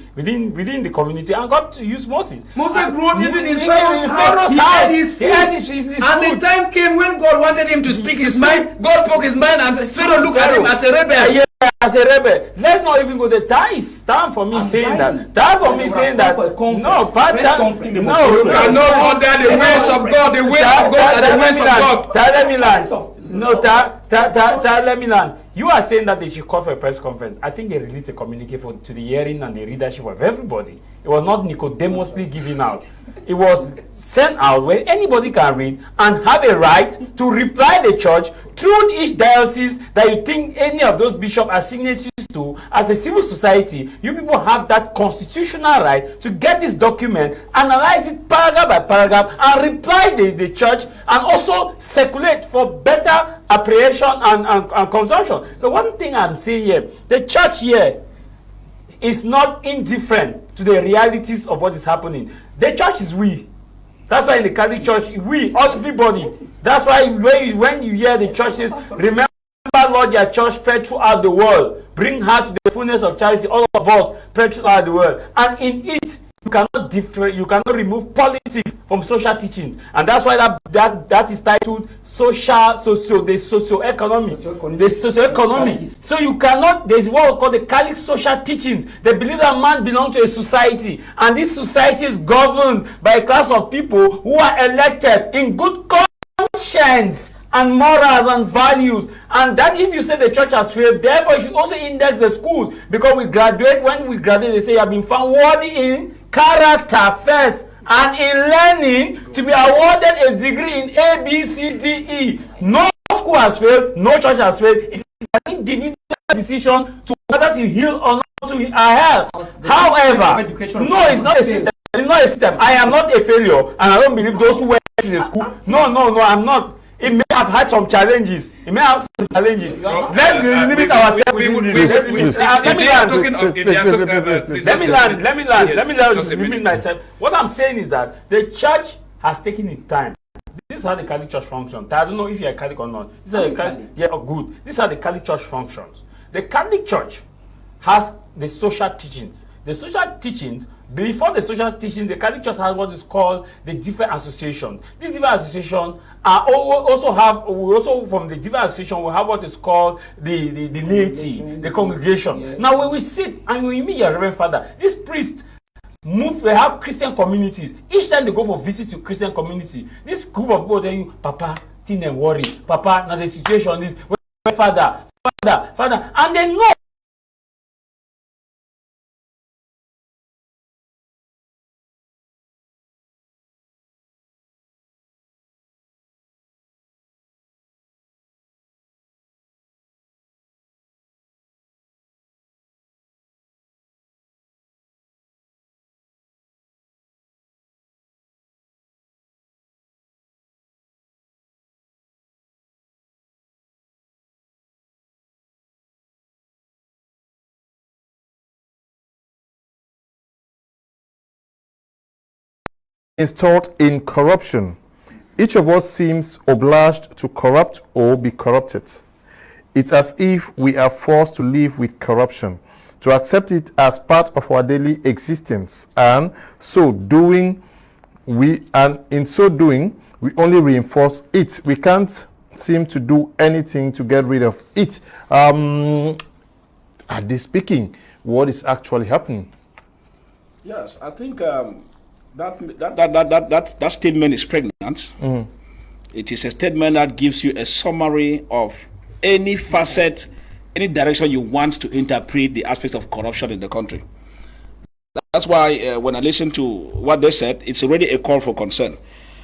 community, and God to use Moses. Moses grew up even in Pharaoh's house. He had his food. And the time came when God wanted him to speak his mind. God spoke his mind, and Pharaoh looked at him as a rebel. Yeah, as a rebel. Let's not even go there. Time for me saying that. Time for me saying that. No, part time. No, you cannot order the ways of God. The ways of God are the ways of God. Let me land. No, let me land. You are saying that they should call for a press conference. I think they released a communique to the hearing and the readership of everybody. It was not Nicodemously given out. It was sent out where anybody can read and have a right to reply the church through each diocese that you think any of those bishops are signatories to. As a civil society, you people have that constitutional right to get this document, analyze it paragraph by paragraph, and reply the church, and also circulate for better apprehension and consumption. The one thing I'm saying here, the church here is not indifferent to the realities of what is happening. The church is we. That's why in the Catholic Church, we, everybody. That's why when you hear the church says, remember, Lord, your church spread throughout the world. Bring her to the fullness of charity. All of us spread throughout the world. And in it, you cannot remove politics from social teachings, and that's why that is titled socioeconomy. So you cannot. There's what we call the Catholic social teachings. They believe that man belongs to a society, and this society is governed by a class of people who are elected in good conscience and morals and values. And that if you say the church has failed, therefore you should also index the schools, because when we graduate, they say you have been found worthy in character first and in learning to be awarded a degree in A, B, C, D, E. No school has failed, no church has failed. It is an individual decision to whether to heal or not to hell. However, no, it's not a system. It's not a system. I am not a failure, and I don't believe those who went to the school. No, I'm not. It may have had some challenges. Let's limit ourselves. Let me land. What I'm saying is that the church has taken its time. This is how the Catholic Church functions. I don't know if you're a Catholic or not. This is good. This is how the Catholic Church functions. The Catholic Church has the social teachings. The social teachings, before the social teachings, the Catholic Church has what is called the different association. These different associations are also from the different association we have what is called the laity, the congregation. Yes. Now when we sit and we meet your Reverend Father, these priests we have Christian communities. Each time they go for visit to Christian community, this group of people tell you, Papa, think and worry. Papa, now the situation is Father, and they know. Installed in corruption. Each of us seems obliged to corrupt or be corrupted. It's as if we are forced to live with corruption, to accept it as part of our daily existence, and in so doing we only reinforce it. We can't seem to do anything to get rid of it. Are they speaking what is actually happening? Yes, I think that statement is pregnant. It is a statement that gives you a summary of any facet, any direction you want to interpret the aspects of corruption in the country. That's why when I listen to what they said, it's already a call for concern.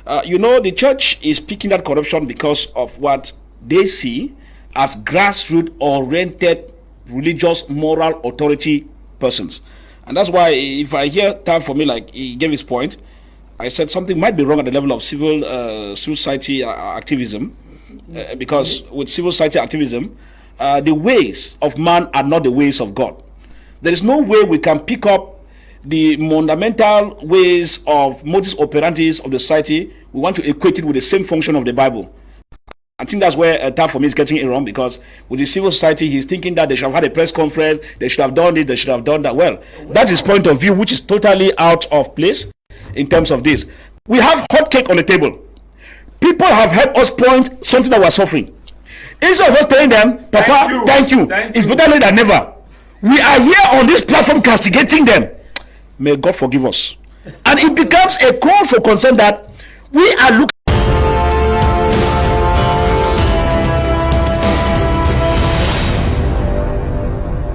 The church is picking that corruption because of what they see as grassroots-oriented religious moral authority persons. And that's why if I hear time for me, like he gave his point, I said something might be wrong at the level of civil society activism, because with civil society activism, the ways of man are not the ways of God. There is no way we can pick up the fundamental ways of modus operandi of the society. We want to equate it with the same function of the Bible. I think that's where Tab for me is getting it wrong, because with the civil society, he's thinking that they should have had a press conference, they should have done it, they should have done that. Well, that's his point of view, which is totally out of place in terms of this. We have hot cake on the table. People have helped us point something that we're suffering. Instead of us telling them, Papa, thank you. It's better late than never. We are here on this platform castigating them. May God forgive us. And it becomes a call for concern that we are looking.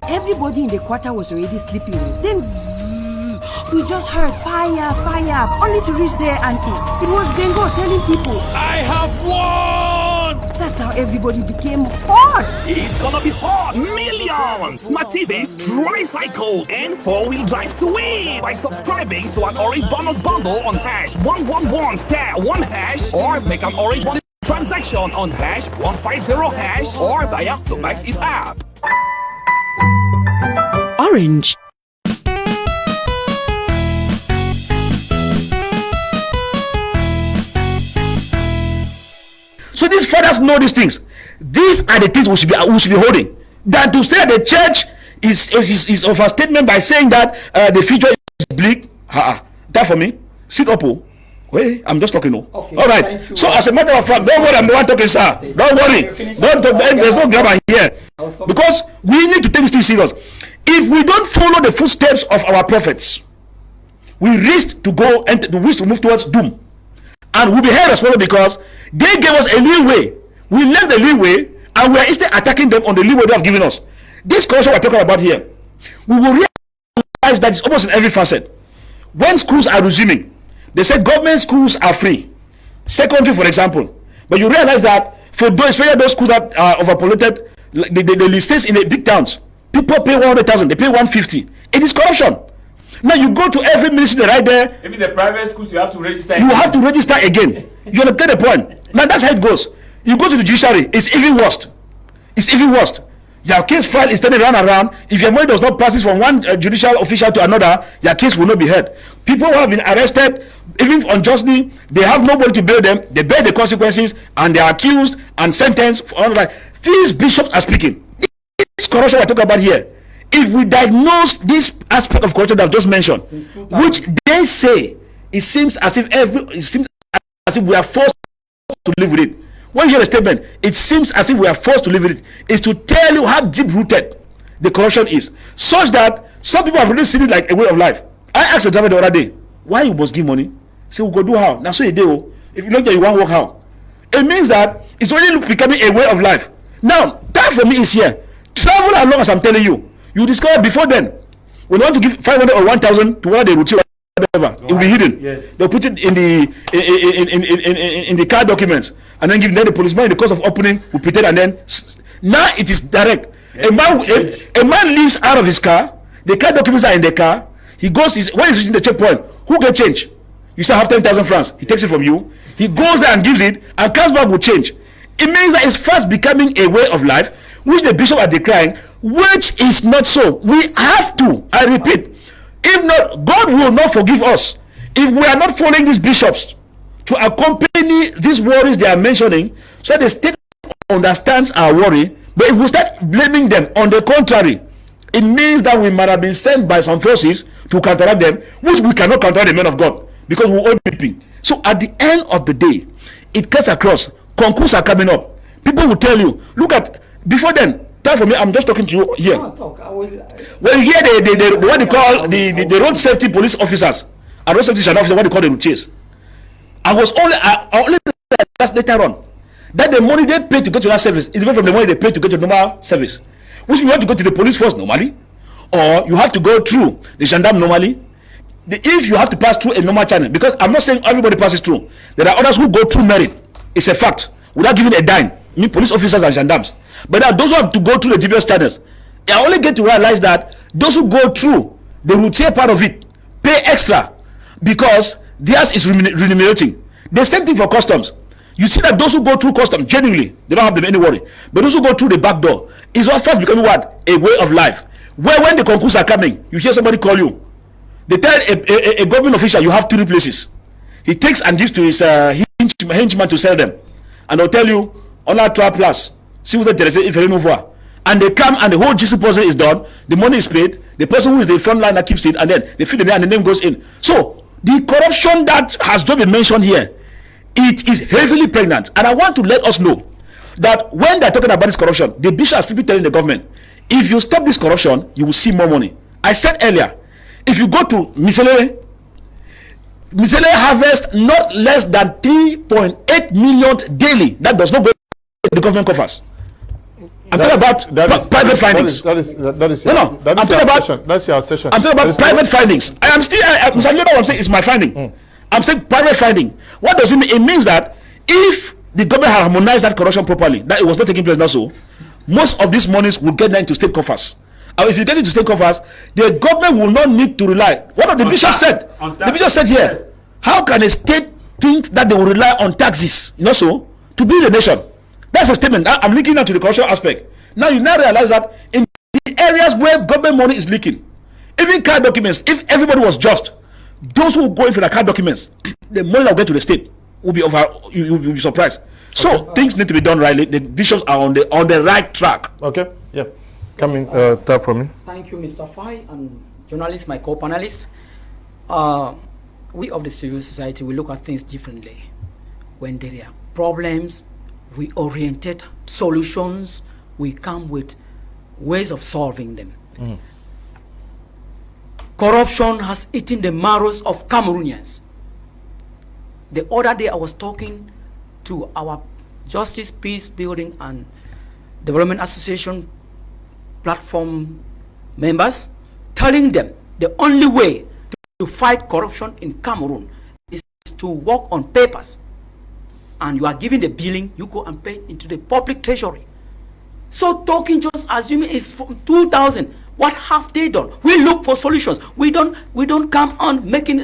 Everybody in the quarter was already sleeping. Then we just heard fire, fire, only to reach there and it was Gengo telling people, I have won! That's how everybody became hot. It's gonna be hot! Millions! Smart TVs, tricycles, and 4-wheel drives to win by subscribing to an Orange Bonus Bundle on #111*1# or make an Orange Bonus transaction on #150# or via the Max It app. Orange. So these fathers know these things. These are the things we should be holding. Than to say that the church is of a statement by saying that the future is bleak. That for me. Sit up. Wait, I'm just talking. Okay, all right. So as a matter of fact, don't worry, I'm the one talking, sir. Don't worry. Don't talk, there's no grammar here. Because we need to take this thing serious. If we don't follow the footsteps of our prophets, we risk to move towards doom. And we'll be held responsible because they gave us a leeway. We left the leeway and we are instead attacking them on the leeway they have given us. This corruption we're talking about here, we will realize that it's almost in every facet. When schools are resuming, they say government schools are free. Secondary, for example. But you realize that for those, especially those schools that are overpolluted, the lists in the big towns, people pay 100,000, they pay 150. It is corruption. Now you go to every ministry right there. Even the private schools, you have to register. You have to register again. You get the point. Now that's how it goes. You go to the judiciary, it's even worse. It's even worse. Your case file is turning around. If your money does not pass from one judicial official to another, your case will not be heard. People who have been arrested, even unjustly, they have nobody to bail them. They bear the consequences, and they are accused and sentenced. These bishops are speaking. This corruption we're talking about here. If we diagnose this aspect of corruption that I've just mentioned, which they say, it seems as if we are forced to live with it. When you hear the statement, it seems as if we are forced to live with it, is to tell you how deep-rooted the corruption is, such that some people have really seen it like a way of life. I asked a driver the other day, why you must give money? Say, we go do how? Now so you do. If you look at you won't work how? It means that it's already becoming a way of life. Now, time for me is here. Travel along as I'm telling you. You discover before then, when you want to give 500 or 1,000 to one of the routine, whatever, it will be hidden. Yes. They'll put it in the car documents and then give them the policeman in the course of opening will pretend, and then now it is direct. A man leaves out of his car, the car documents are in the car, he goes, when he's reaching the checkpoint, who get change? You say I have 10,000 francs, he takes it from you, he goes there and gives it and comes back with change. It means that it's fast becoming a way of life, which the bishop are decrying, which is not so. We have to, I repeat, if not, God will not forgive us if we are not following these bishops to accompany these worries they are mentioning, so the state understands our worry. But if we start blaming them, on the contrary, it means that we might have been sent by some forces to counteract them, which we cannot counteract the men of God because we all people. So at the end of the day, it cuts across. Concours are coming up. People will tell you, look at, before then, time for me, I'm just talking to you here. When you hear the what they call the road safety police officers, and road safety officers, what they call the routiers. I only that's later on that the money they pay to get to that service is different from the money they pay to get to normal service. Which you have to go to the police force normally, or you have to go through the gendarme normally. If you have to pass through a normal channel, because I'm not saying everybody passes through, there are others who go through merit. It's a fact without giving a dime. I mean, police officers and gendarmes, but there are those who have to go through the dubious channels. I only get to realize that those who go through the routier part of it pay extra because theirs is remunerating. The same thing for customs. You see that those who go through customs, genuinely, they don't have them any worry. But those who go through the back door is what first becoming what? A way of life. Where when the concours are coming, you hear somebody call you. They tell a government official you have 3 places. He takes and gives to his henchman to sell them. And they'll tell you, on our 12 plus, see what there is if you know. And they come and the whole GC process is done, the money is paid, the person who is the front line that keeps it, and then they feed the name and the name goes in. So the corruption that has just been mentioned here, it is heavily pregnant. And I want to let us know that when they're talking about this corruption, the bishop is simply telling the government, if you stop this corruption, you will see more money. I said earlier, if you go to Misele harvest not less than 3.8 million daily. That does not go to the government coffers. I'm talking about private findings. That's your session. I'm talking about private findings. I'm saying it's my finding. I'm saying private finding. What does it mean? It means that if the government had harmonized that corruption properly, that it was not taking place now, so most of these monies will get into state coffers. And if you get into state coffers, the government will not need to rely. What the bishop said? The bishop said here, yes. How can a state think that they will rely on taxes, so, to build a nation? That's a statement. I'm linking that to the corruption aspect. Now you now realize that in the areas where government money is leaking, even card documents, if everybody was just, those who go in for the card documents, the money that will get to the state will be over. You will be surprised. So things need to be done rightly. The bishops are on the right track. Okay. Yeah. Coming tap for me. Thank you, Mr. Fai, and journalists, my co-panelists. We of the civil society, we look at things differently. When there are problems, we orientate solutions, we come with ways of solving them. Corruption has eaten the marrows of Cameroonians. The other day I was talking to our Justice, Peace Building and Development Association platform members, telling them the only way to fight corruption in Cameroon is to work on papers. And you are giving the billing, you go and pay into the public treasury. So talking, just assuming it's from 2000, what have they done? We look for solutions. We don't come on making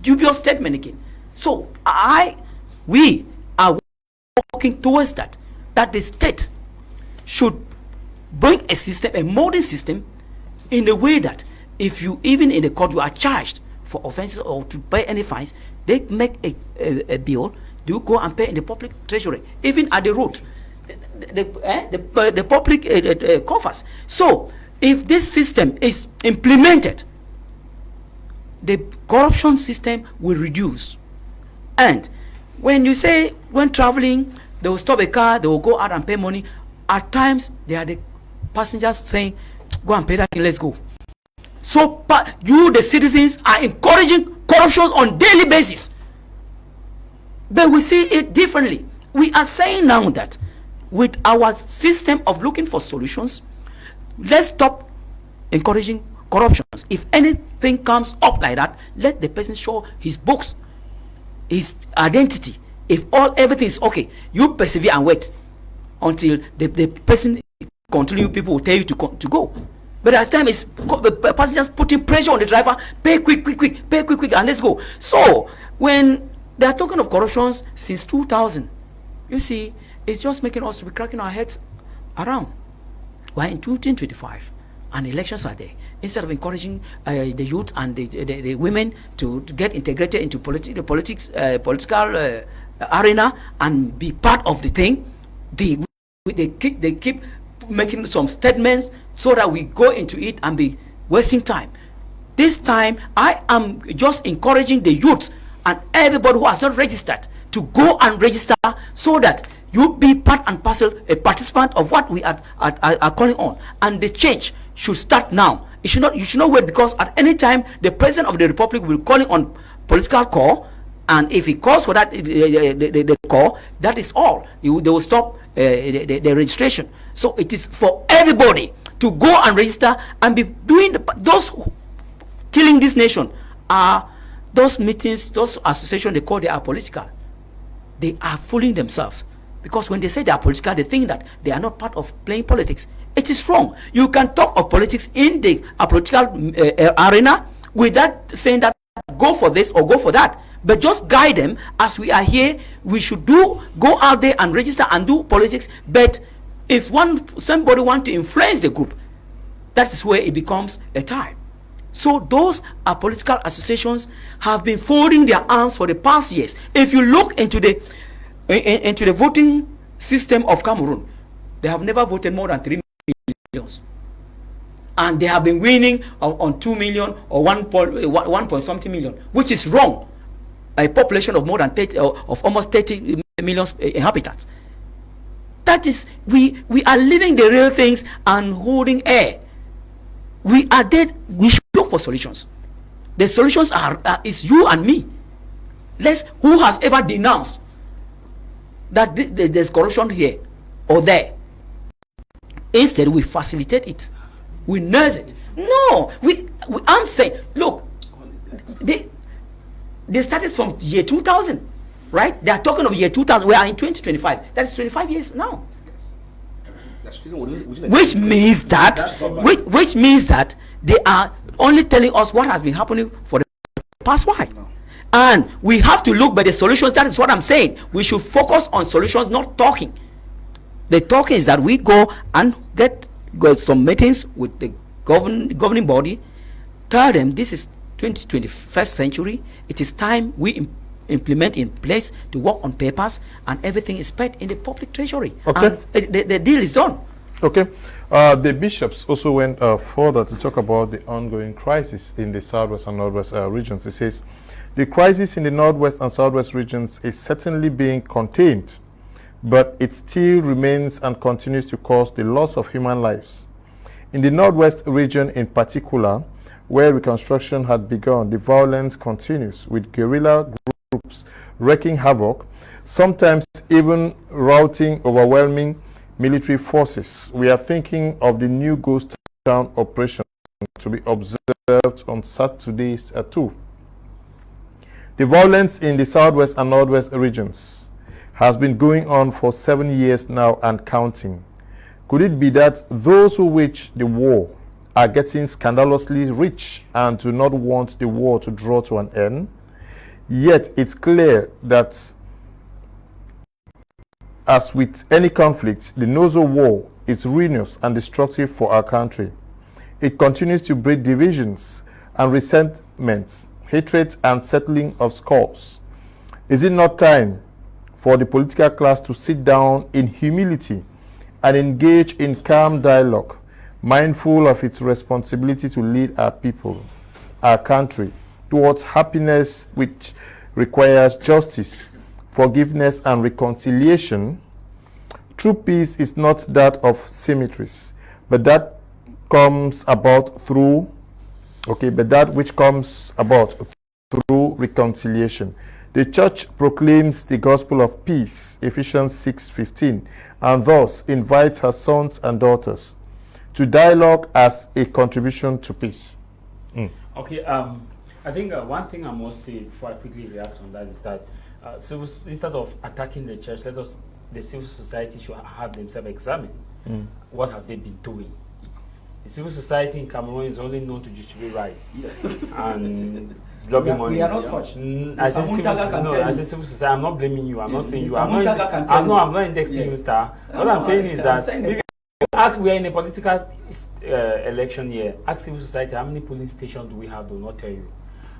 dubious statement again. So we are working towards that the state should bring a system, a modern system, in a way that if you, even in the court, you are charged for offenses or to pay any fines, they make a bill, you go and pay in the public treasury, even at the road, the public coffers. So if this system is implemented, the corruption system will reduce. And when you say, when traveling, they will stop a car, they will go out and pay money. At times, they are the passengers saying, go and pay that, let's go. So you, the citizens, are encouraging corruption on daily basis. But we see it differently. We are saying now that with our system of looking for solutions, let's stop encouraging corruptions. If anything comes up like that, let the person show his books, his identity. If everything is okay, you persevere and wait until the person continue. People will tell you to go. But at the time, it's the passengers putting pressure on the driver. Pay quick, pay quick, and let's go. So when they are talking of corruptions since 2000, you see, it's just making us to be cracking our heads around. We're in 2025, and elections are there. Instead of encouraging the youth and the women to get integrated into the political arena and be part of the thing, they keep making some statements so that we go into it and be wasting time. This time, I am just encouraging the youth and everybody who has not registered to go and register so that you be part and parcel, a participant of what we are calling on. And the change should start now. You should not wait, because at any time the President of the Republic will be calling on political call, and if he calls for that the call, that is all. They will stop the registration. So it is for everybody to go and register and be doing those killing this nation are those meetings, those associations they call they are political. They are fooling themselves, because when they say they are political, they think that they are not part of playing politics. It is wrong. You can talk of politics in the political arena without saying that go for this or go for that, but just guide them. As we are here, we should go out there and register and do politics. But if somebody want to influence the group, that is where it becomes a tie. So those are political associations have been folding their arms for the past years. If you look into the voting system of Cameroon, they have never voted more than 3 million, and they have been winning on 2 million or 1 point something million, which is wrong. A population of more than 30, of almost 30 million inhabitants. That is, we are living the real things and holding air. We are dead. We should look for solutions. The solutions is you and me. Who has ever denounced that there's corruption here or there? Instead, we facilitate it. We nurse it. No, I'm saying, look, they started from year 2000, right? They are talking of year 2000. We are in 2025. That's 25 years now. Which means that they are only telling us what has been happening for the past while. And we have to look by the solutions. That is what I'm saying. We should focus on solutions, not talking. The talking is that we go and go some meetings with the governing body, tell them this is 21st century. It is time we implement in place to work on papers, and everything is paid in the public treasury. Okay. And the deal is done. Okay. The bishops also went further to talk about the ongoing crisis in the southwest and northwest regions. It says the crisis in the northwest and southwest regions is certainly being contained, but it still remains and continues to cause the loss of human lives. In the northwest region in particular, where reconstruction had begun, the violence continues, with guerrilla groups wreaking havoc, sometimes even routing overwhelming military forces. We are thinking of the new ghost town operation to be observed on Saturdays too. The violence in the southwest and northwest regions has been going on for 7 years now and counting. Could it be that those who wage the war are getting scandalously rich and do not want the war to draw to an end? Yet it's clear that, as with any conflict, the Nozo war is ruinous and destructive for our country. It continues to breed divisions and resentments, hatred and settling of scores. Is it not time for the political class to sit down in humility and engage in calm dialogue, mindful of its responsibility to lead our people, our country, towards happiness, which requires justice, forgiveness, and reconciliation? True peace is not that of symmetries, but that comes about through, but that which comes about through reconciliation. The church proclaims the gospel of peace, Ephesians 6:15, and thus invites her sons and daughters to dialogue as a contribution to peace. Okay, I think one thing I must say before I quickly react on that is that instead of attacking the church, the civil society should have themselves examine what have they been doing. The civil society in Cameroon is only known to distribute rice and lobby money. We are not such. I say civil society. I'm not blaming you. I'm not saying you. I'm not indexing you, star. What I'm saying is that if you ask, we are in a political election year. Ask civil society how many polling stations do we have. They will not tell you.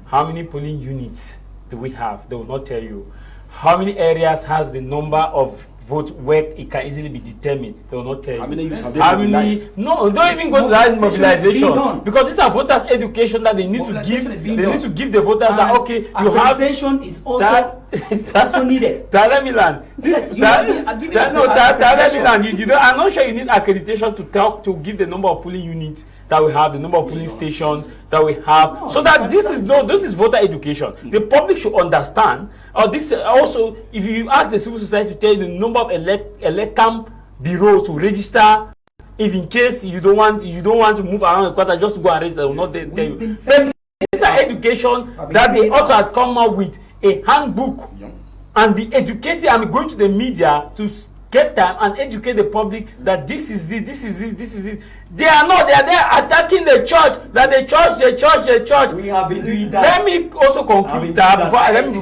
How many polling units do we have? They will not tell you. How many areas has the number of vote where it can easily be determined. They will not tell How you. many youths have they How many? mobilized? No, don't even go to that mobilization done. because these are voters' education that they need to give. Mobilization is being They done. need to give the voters that okay, you have accreditation is also that also needed. Let me land. Yes, This you that, have been- that, no, that, let me land. You don't, I'm not sure you need accreditation to give the number of polling units that we have, the number of polling stations that we have, No, so that this is voter education. The public should understand. This also, if you ask the civil society to tell you the number of electam bureaus to register, if in case you don't want to move around the quarter just to go and register, they will not tell you. But these are education that they ought to have come up with a handbook and be educated and be going to the media to get time and educate the public that this is it. They are not. They are there attacking the church. That the church. We have been doing that. Let me also conclude that before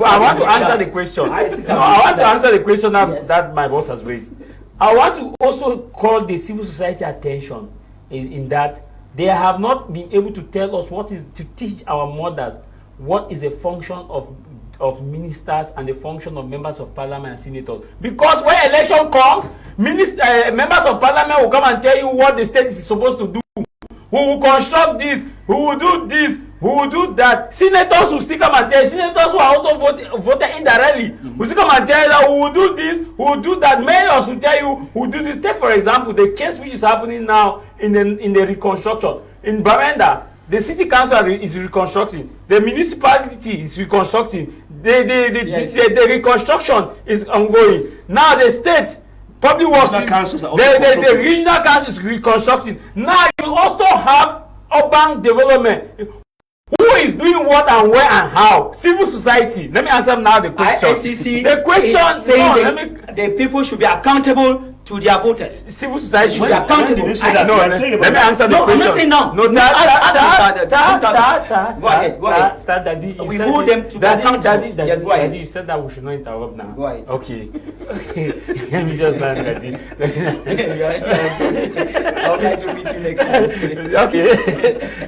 I want to answer the question. No, I want to answer the question that my boss has raised. I want to also call the civil society attention in that they have not been able to tell us what is to teach our mothers what is the function of ministers and the function of members of parliament and senators. Because when election comes, members of parliament will come and tell you what the state is supposed to do. Who will construct this? Who will do this? Who will do that? Senators will still come and tell you. Senators who are also voted indirectly will still come and tell you that who will do this, who will do that. Mayors will tell you who will do this. Take for example the case which is happening now in the reconstruction in Bamenda. The city council is reconstructing. The municipality is reconstructing. The reconstruction is ongoing. Now the state public works, the regional council is reconstructing. Now you also have urban development. Who is doing what and where and how? Civil society. Let me answer now the question. ISCC the question is saying the people should be accountable to their voters. Civil society should be accountable. Let me answer the question. I'm not saying no. No, Go ahead. Daddy, we hold them to be accountable. Yes, go ahead. Daddy, you said that we should not interrupt now. Go ahead. Okay. Let me just land, Daddy. I would like to meet you next time. Okay.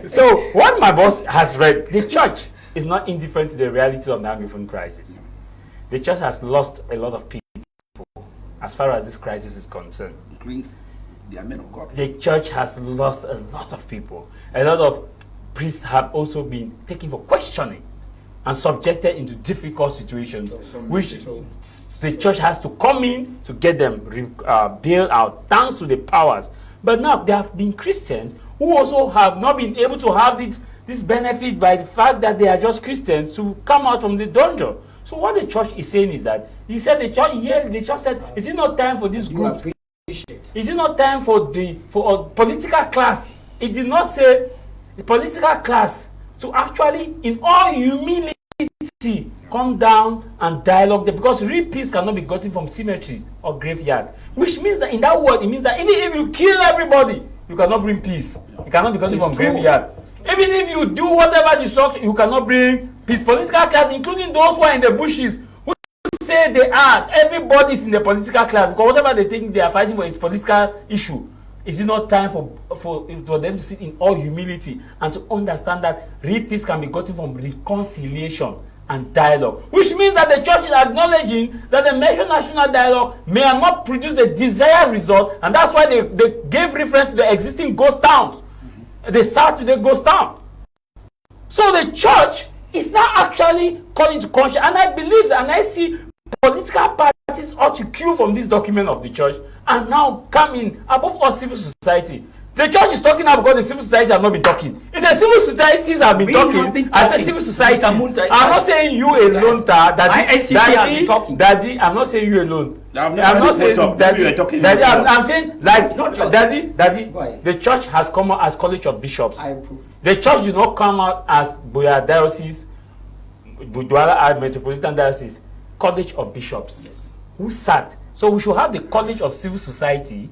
So, what my boss has read, the church is not indifferent to the realities of the Anglophone crisis. The church has lost a lot of people as far as this crisis is concerned. They are men of God. The church has lost a lot of people. A lot of priests have also been taken for questioning and subjected into difficult situations, which the church has to come in to get them bailed out, thanks to the powers. But now there have been Christians who also have not been able to have this benefit by the fact that they are just Christians to come out from the dungeon. So what the church is saying is that the church said, is it not time for this group? Is it not time for a political class? It did not say the political class to actually, in all humility, come down and dialogue there, because real peace cannot be gotten from cemeteries or graveyards. Which means that in that word, it means that even if you kill everybody, you cannot bring peace. It cannot be gotten from graveyard. Even if you do whatever destruction, you cannot bring peace. Political class, including those who are in the bushes, who say they are, everybody is in the political class, because whatever they think they are fighting for is political issue. Is it not time for them to sit in all humility and to understand that real peace can be gotten from reconciliation and dialogue? Which means that the church is acknowledging that the national dialogue may not produce the desired result, and that's why they gave reference to the existing ghost towns. They start with the ghost town. So the church is now actually calling to conscience, and I believe and I see political parties ought to cue from this document of the church and now come in above all civil society. The church is talking about God, the civil society have not been talking. If the civil societies have been talking, I say civil societies. I'm not saying you alone, Daddy, I'm not saying you alone. I'm not saying Daddy, I'm saying like Daddy, the church has come out as College of Bishops. The church did not come out as Boya Diocese, Budwala Metropolitan Diocese, College of Bishops. Yes. Who sat? So we should have the College of Civil Society.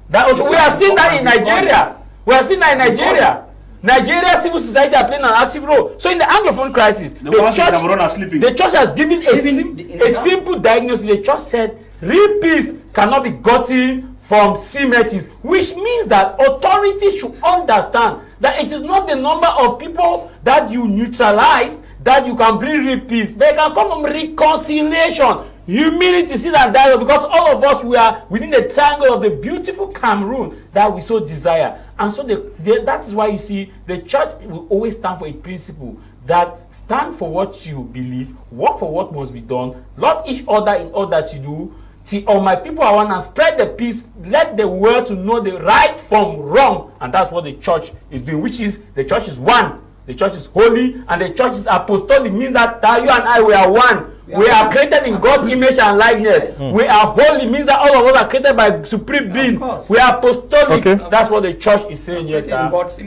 That also, we have seen that in Nigeria. We have seen that in Nigeria. Nigeria civil society are playing an active role. So in the Anglophone crisis, the church has given a simple diagnosis. The church said real peace cannot be gotten from cemeteries, which means that authorities should understand that it is not the number of people that you neutralize that you can bring real peace, but it can come from reconciliation. Humility, sit and dialogue, because all of us, we are within the triangle of the beautiful Cameroon that we so desire. And so that is why you see the church will always stand for a principle that stand for what you believe, work for what must be done, love each other in all that you do, till all my people are one, and spread the peace, let the world to know the right from wrong. And that's what the church is doing, which is the church is one. The church is holy, and the church is apostolic, means that you and I, we are one. We are created in God's image and likeness. We are holy, means that all of us are created by supreme being. We are apostolic. Okay. That's what the church is saying here.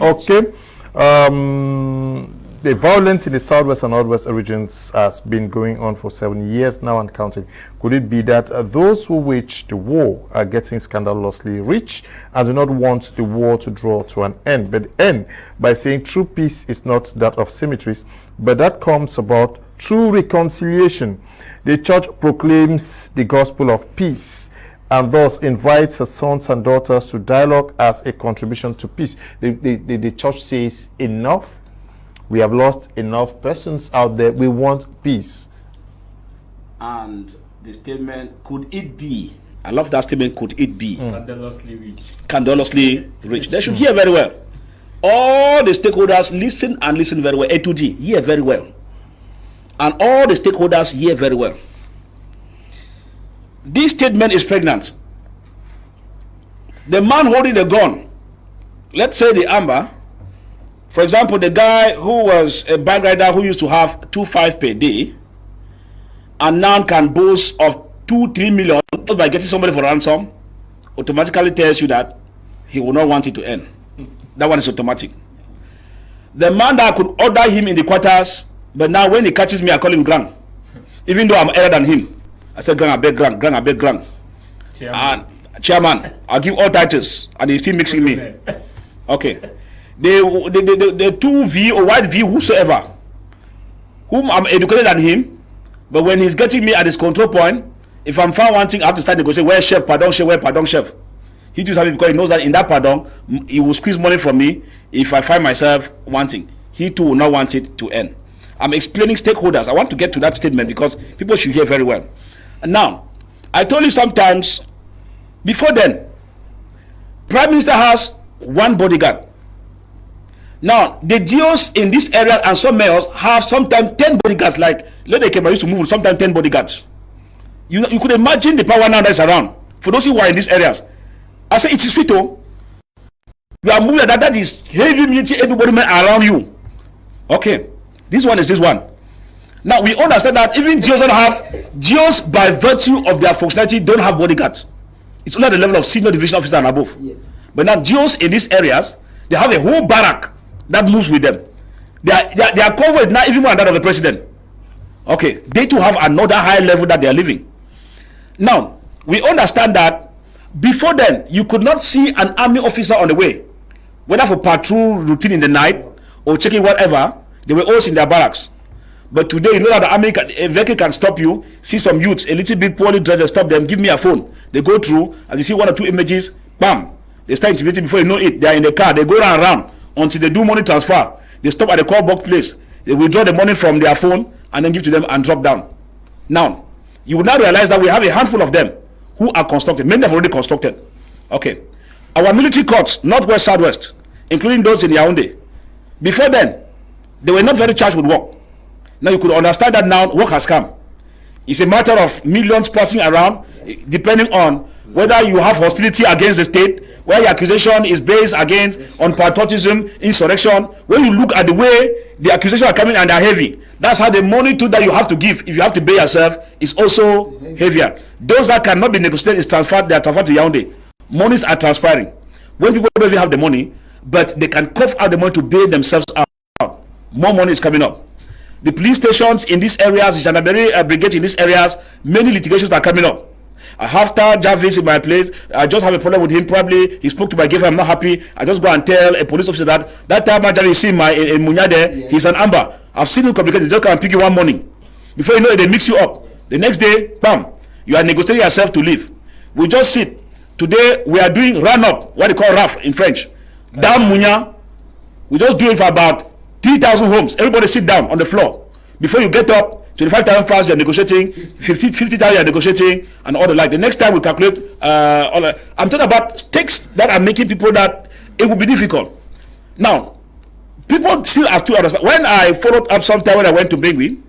Okay. The violence in the southwest and northwest regions has been going on for 7 years now and counting. Could it be that those who wage the war are getting scandalously rich and do not want the war to draw to an end, but end by saying true peace is not that of symmetries, but that comes about through reconciliation? The church proclaims the gospel of peace and thus invites her sons and daughters to dialogue as a contribution to peace. The church says enough. We have lost enough persons out there. We want peace. And the statement, could it be? I love that statement, could it be? Scandalously rich. Scandalously rich. They should hear very well. All the stakeholders listen and listen very well. A to D, hear very well. And all the stakeholders hear very well. This statement is pregnant. The man holding the gun, let's say the amber, for example, the guy who was a bike rider who used to have 2.5 per day and now can boast of 2-3 million just by getting somebody for ransom, automatically tells you that he will not want it to end. That one is automatic. The man that could order him in the quarters, but now when he catches me, I call him Grand. Even though I'm elder than him, I said, Grand, I beg Grand, Grand, I beg Grand. And chairman, I'll give all titles, and he's still mixing me. Okay. The 2V or white V, whosoever, whom I'm educated than him, but when he's getting me at his control point, if I'm found one thing, I have to start negotiating. Where chef, pardon, chef, where pardon, chef. He just happy because he knows that in that pardon, he will squeeze money from me if I find myself wanting. He too will not want it to end. I'm explaining stakeholders. I want to get to that statement because people should hear very well. And now, I told you sometimes, before then, Prime Minister has one bodyguard. Now, the GOs in this area and some mayors have sometimes 10 bodyguards, like Lady Kema used to move with sometimes 10 bodyguards. You could imagine the power now that's around. For those who are in these areas, I say it is sweet. You are moving that is heavy military, everybody around you. Okay, this one is this one. Now, we understand that even GOs don't have, GOs by virtue of their functionality don't have bodyguards. It's only at the level of senior division officer and above. Yes. But now GOs in these areas, they have a whole barrack that moves with them. Their cover is not even more than that of the president. Okay, they too have another high level that they are living. Now, we understand that before then, you could not see an army officer on the way, whether for patrol routine in the night or checking whatever. They were always in their barracks. But today, you know that the army a vehicle can stop you, see some youths, a little bit poorly dressed, stop them, give me a phone. They go through, and you see 1 or 2 images, bam, they start intimidating before you know it. They are in the car, they go around until they do money transfer. They stop at the call box place, they withdraw the money from their phone and then give to them and drop down. Now, you will now realize that we have a handful of them who are constructed. Many have already constructed. Okay. Our military courts, northwest, southwest, including those in Yaoundé, before then, they were not very charged with work. Now you could understand that now work has come. It's a matter of millions passing around, depending on whether you have hostility against the state, where your accusation is based against on patriotism, insurrection. When you look at the way the accusations are coming and are heavy, that's how the money too that you have to give, if you have to pay yourself, is also heavier. Those that cannot be negotiated is transferred, they are transferred to Yaoundé. Monies are transpiring. When people don't even have the money, but they can cough out the money to bail themselves out, more money is coming up. The police stations in these areas, the Janaberi brigade in these areas, many litigations are coming up. After Jarvis in my place, I just have a problem with him. Probably he spoke to my girlfriend. I'm not happy. I just go and tell a police officer that time you see my in Munya there, he's an amber. I've seen him communicate. They just come and pick you one morning. Before you know it, they mix you up. The next day, bam, you are negotiating yourself to leave. We just sit. Today we are doing run up, what they call RAF in French. Down Munya, we just do it for about 3,000 homes. Everybody sit down on the floor. Before you get up, 25,000 fast, you're negotiating, 50,000 you're negotiating, and all the like. The next time we calculate, I'm talking about stakes that are making people that it will be difficult. Now, people still are still understand. When I followed up sometime when I went to Bengui,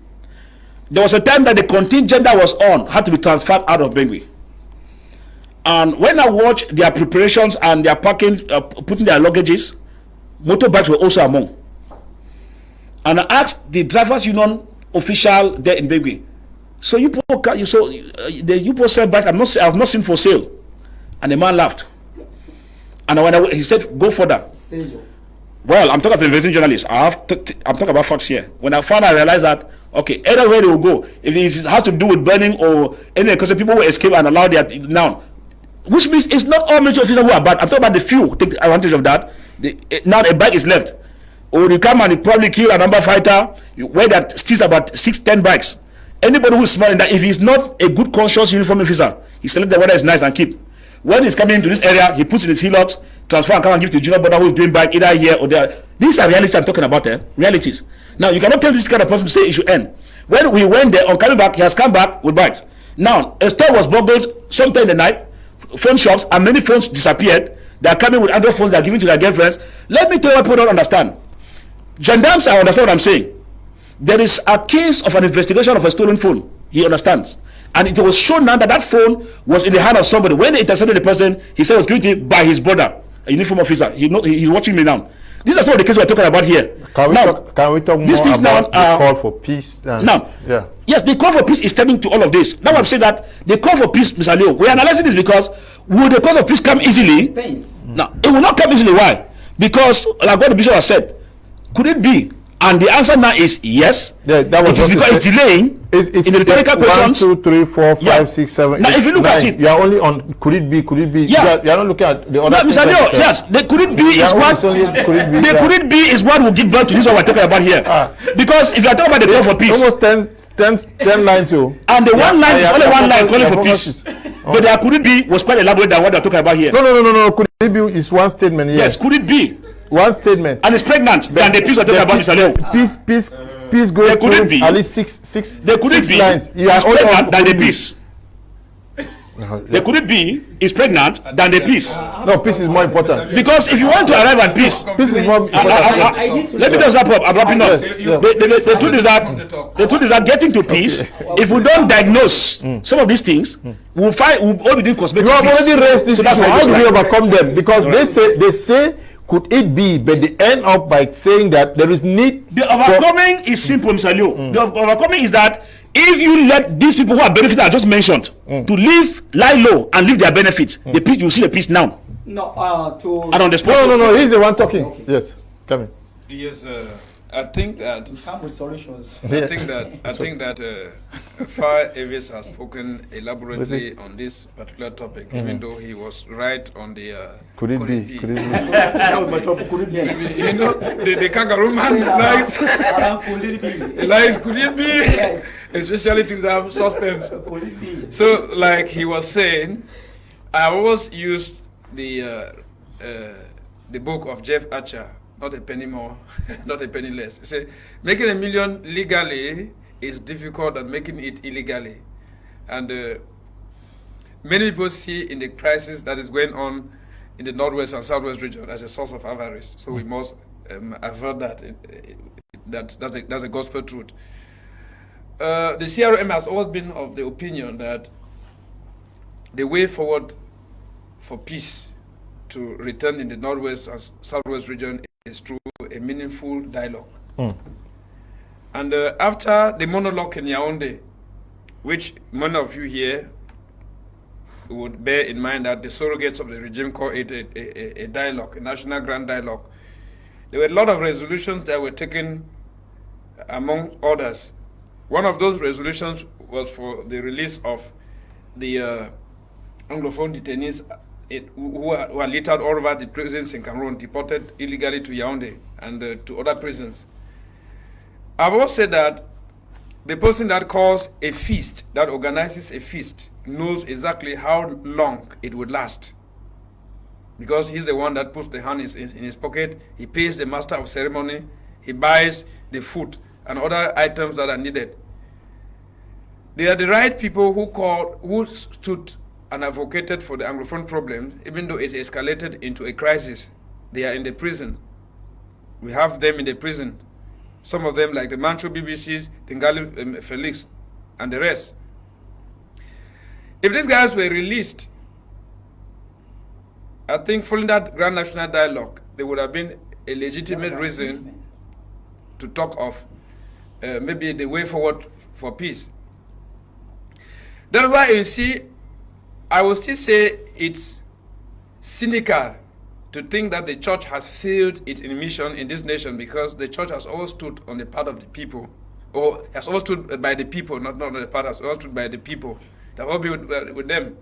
there was a time that the contingent that was on had to be transferred out of Bengui. And when I watched their preparations and their packing, putting their luggages, motorbikes were also among. And I asked the drivers' union official there in Bengui, so you people sell bikes? I've not seen for sale. And the man laughed. And he said, go further. Well, I'm talking about the investing journalist. I'm talking about facts here. When I realized that, okay, either way they will go. If it has to do with burning or any, because people will escape and allow their now. Which means it's not all military officers who are bad. I'm talking about the few take advantage of that. Now a bike is left. Or you come and you probably kill a number fighter where that steals about 6-10 bikes. Anybody who is smart in that, if he's not a good conscious uniform officer, he selects the weather is nice and keep. When he's coming into this area, he puts in his hillocks, transfer and come and give to junior brother who is doing bike either here or there. These are realities I'm talking about, realities. Now you cannot tell this kind of person to say it should end. When we went there on coming back, he has come back with bikes. Now a store was burgled sometime in the night, phone shops, and many phones disappeared. They are coming with Android phones they are giving to their girlfriends. Let me tell you what people don't understand. Gendarmes, I understand what I'm saying. There is a case of an investigation of a stolen phone. He understands. And it was shown now that phone was in the hand of somebody. When they intercepted the person, he said it was given to him by his brother, a uniform officer. He's watching me now. These are some of the cases we're talking about here. Can we talk more about the call for peace? Yes, the call for peace is stemming to all of this. Now I'm saying that the call for peace, Mr. Leo, we're analyzing this because will the call for peace come easily? Now, it will not come easily. Why? Because, like what the bishop has said, could it be? And the answer now is yes. Yeah, that was because it's delaying it's in the rhetorical questions. 1, 2, 3, 4, 5, 6, 7. Now, if you look at it, you are only on could it be? Yeah. You are not looking at the other. No, Mr. Leo, yes, the could it be is what. Could it be is what will give birth to this what we're talking about here. Because if you are talking about the call for peace, almost 10 lines. And the one line is only one line calling for peace. But the could it be was quite elaborate than what they're talking about here. No. Could it be is one statement. Yes, could it be? One statement. And it's pregnant than the peace we're talking about, Mr. Leo. Peace goes through at least six lines. You are pregnant than the peace. There could it be is pregnant than the peace. No, peace is more important. Because if you want to arrive at peace, peace is more important. Let me just wrap up. I'm wrapping up. The truth is that getting to peace, if we don't diagnose some of these things, we'll all be doing cosmetic. You have already raised this issue. How do we overcome them? Because they say could it be, but they end up by saying that there is need. The overcoming is simple, Mr. Leo. The overcoming is that if you let these people who are benefited, I just mentioned, to lie low and leave their benefits, the peace, you see the peace now. No, and on the spot. No, he's the one talking. Okay. Yes, come in. Yes, I think that. I think that Far Avis has spoken elaborately on this particular topic, even though he was right on the. Could it be? That was my topic. Could it be? You know, the kangaroo man likes. Could it be? Yes. Especially things that have suspense. So, like he was saying, I always used the book of Jeff Archer. Not a penny more, not a penny less. He said, making $1 million legally is difficult than making it illegally. And many people see in the crisis that is going on in the Northwest and Southwest region as a source of avarice. So we must avert that. That's a gospel truth. The CRM has always been of the opinion that the way forward for peace to return in the Northwest and Southwest region is through a meaningful dialogue. And after the monologue in Yaoundé, which many of you here would bear in mind that the surrogates of the regime call it a dialogue, a national grand dialogue, there were a lot of resolutions that were taken, among others. One of those resolutions was for the release of the Anglophone detainees who are littered all over the prisons in Cameroon, deported illegally to Yaoundé and to other prisons. I've always said that the person that calls a feast, that organizes a feast, knows exactly how long it would last. Because he's the one that puts the hand in his pocket, he pays the master of ceremony, he buys the food and other items that are needed. They are the right people who stood and advocated for the Anglophone problem, even though it escalated into a crisis. They are in the prison. We have them in the prison. Some of them, like the Mancho BBCs, Tengali Felix, and the rest. If these guys were released, I think following that Grand National Dialogue, there would have been a legitimate reason to talk of maybe the way forward for peace. That's why you see, I will still say it's cynical to think that the church has failed its mission in this nation, because the church has always stood on the part of the people, or has always stood by the people, not on the part, has always stood by the people. That will be with them.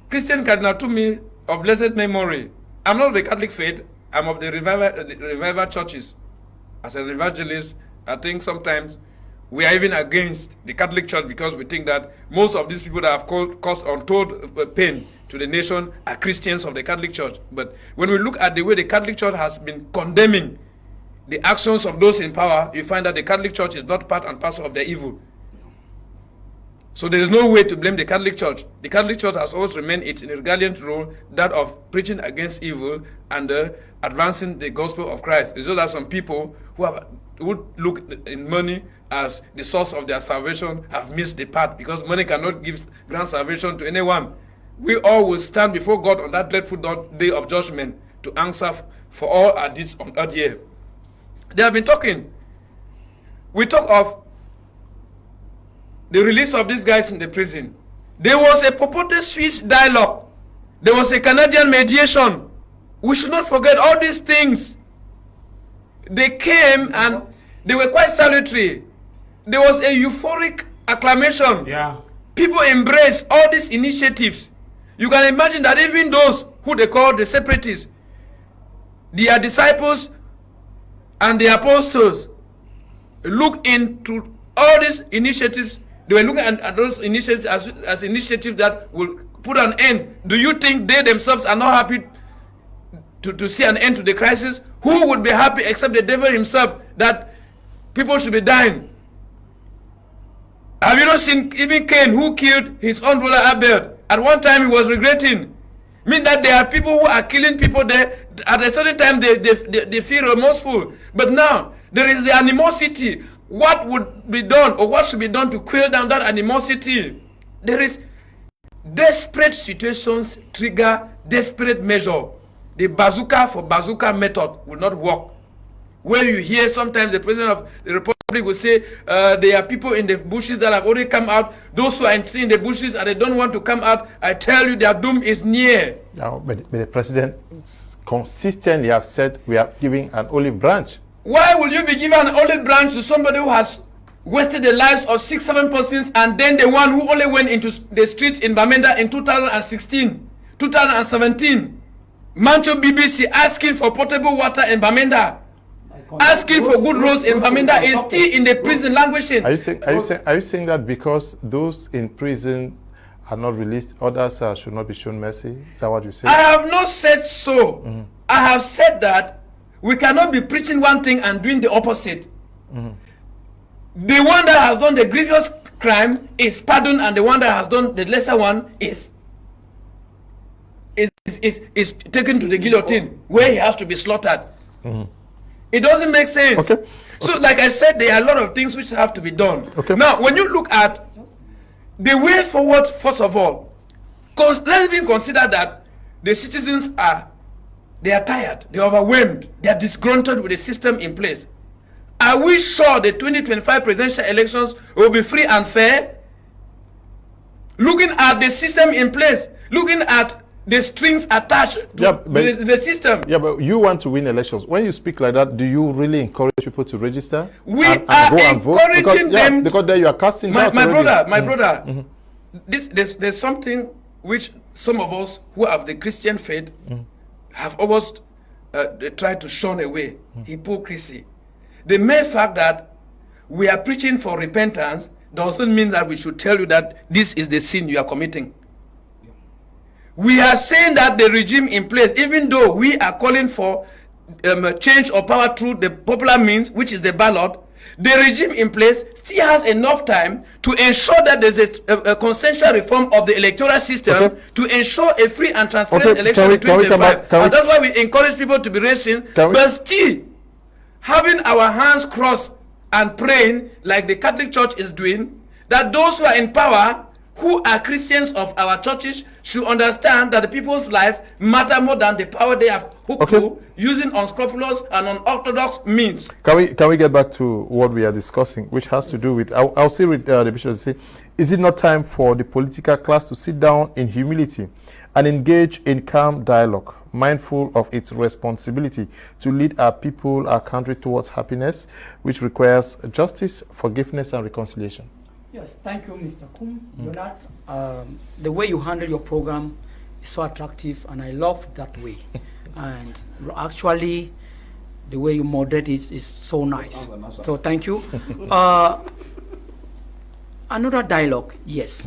Christian Cardinal Tumi of blessed memory. I'm not of the Catholic faith. I'm of the revival churches. As an evangelist, I think sometimes we are even against the Catholic Church, because we think that most of these people that have caused untold pain to the nation are Christians of the Catholic Church. But when we look at the way the Catholic Church has been condemning the actions of those in power, you find that the Catholic Church is not part and parcel of their evil. So there is no way to blame the Catholic Church. The Catholic Church has always remained its regaliant role, that of preaching against evil and advancing the gospel of Christ. It's just that some people who look in money as the source of their salvation have missed the path, because money cannot grant salvation to anyone. We all will stand before God on that dreadful day of judgment to answer for all our deeds on earth here. They have been talking. We talk of the release of these guys in the prison. There was a purported Swiss dialogue. There was a Canadian mediation. We should not forget all these things. They came and they were quite salutary. There was a euphoric acclamation. Yeah. People embraced all these initiatives. You can imagine that even those who they call the separatists, their disciples and the apostles, look into all these initiatives. They were looking at those initiatives as initiatives that will put an end. Do you think they themselves are not happy to see an end to the crisis? Who would be happy except the devil himself that people should be dying? Have you not seen even Cain, who killed his own brother Abel? At one time he was regretting. Mean that there are people who are killing people there. At a certain time they feel remorseful. But now there is the animosity. What would be done, or what should be done to quell down that animosity? There is desperate situations trigger desperate measure. The bazooka for bazooka method will not work. Where you hear sometimes the president of the republic will say there are people in the bushes that have already come out. Those who are in the bushes and they don't want to come out, I tell you, their doom is near. Now, but the president consistently have said we are giving an olive branch. Why will you be given an olive branch to somebody who has wasted the lives of 6-7 persons, and then the one who only went into the streets in Bamenda in 2016, 2017? Mancho BBC asking for potable water in Bamenda, asking for good roads in Bamenda, is still in the prison languishing. Are you saying that because those in prison are not released, others should not be shown mercy? Is that what you say? I have not said so. I have said that we cannot be preaching one thing and doing the opposite. The one that has done the grievous crime is pardoned, and the one that has done the lesser one is taken to the guillotine, where he has to be slaughtered. It doesn't make sense. Okay. So like I said, there are a lot of things which have to be done. Okay. Now, when you look at the way forward, first of all, let's even consider that the citizens are tired, they're overwhelmed, they're disgruntled with the system in place. Are we sure the 2025 presidential elections will be free and fair? Looking at the system in place, looking at the strings attached to the system. Yeah, but you want to win elections. When you speak like that, do you really encourage people to register? We are encouraging them. Because there you are casting my brother. There's something which some of us who have the Christian faith have always tried to shun away. Hypocrisy. The mere fact that we are preaching for repentance doesn't mean that we should tell you that this is the sin you are committing. We are saying that the regime in place, even though we are calling for change of power through the popular means, which is the ballot, the regime in place still has enough time to ensure that there's a consensual reform of the electoral system to ensure a free and transparent election in 2025. And that's why we encourage people to be racing, but still having our hands crossed and praying like the Catholic Church is doing, that those who are in power, who are Christians of our churches, should understand that the people's life matter more than the power they have hooked to, using unscrupulous and unorthodox means. Can we get back to what we are discussing, which has to do with, I'll say with the bishop, say, is it not time for the political class to sit down in humility and engage in calm dialogue, mindful of its responsibility to lead our people, our country towards happiness, which requires justice, forgiveness, and reconciliation? Yes, thank you, Mr. Kum Leonard. The way you handle your program is so attractive, and I love that way. And actually, the way you moderate is so nice. So thank you. Another dialogue, yes.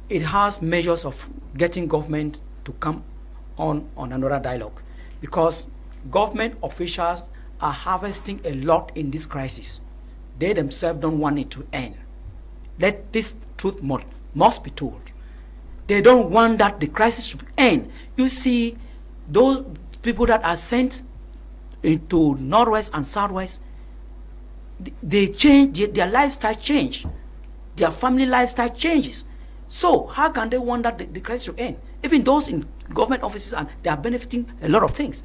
It has measures of getting government to come on another dialogue, because government officials are harvesting a lot in this crisis. They themselves don't want it to end. Let this truth must be told. They don't want that the crisis should end. You see, those people that are sent into Northwest and Southwest, they change, their lifestyle change. Their family lifestyle changes. So how can they want that the crisis should end? Even those in government offices, and they are benefiting a lot of things,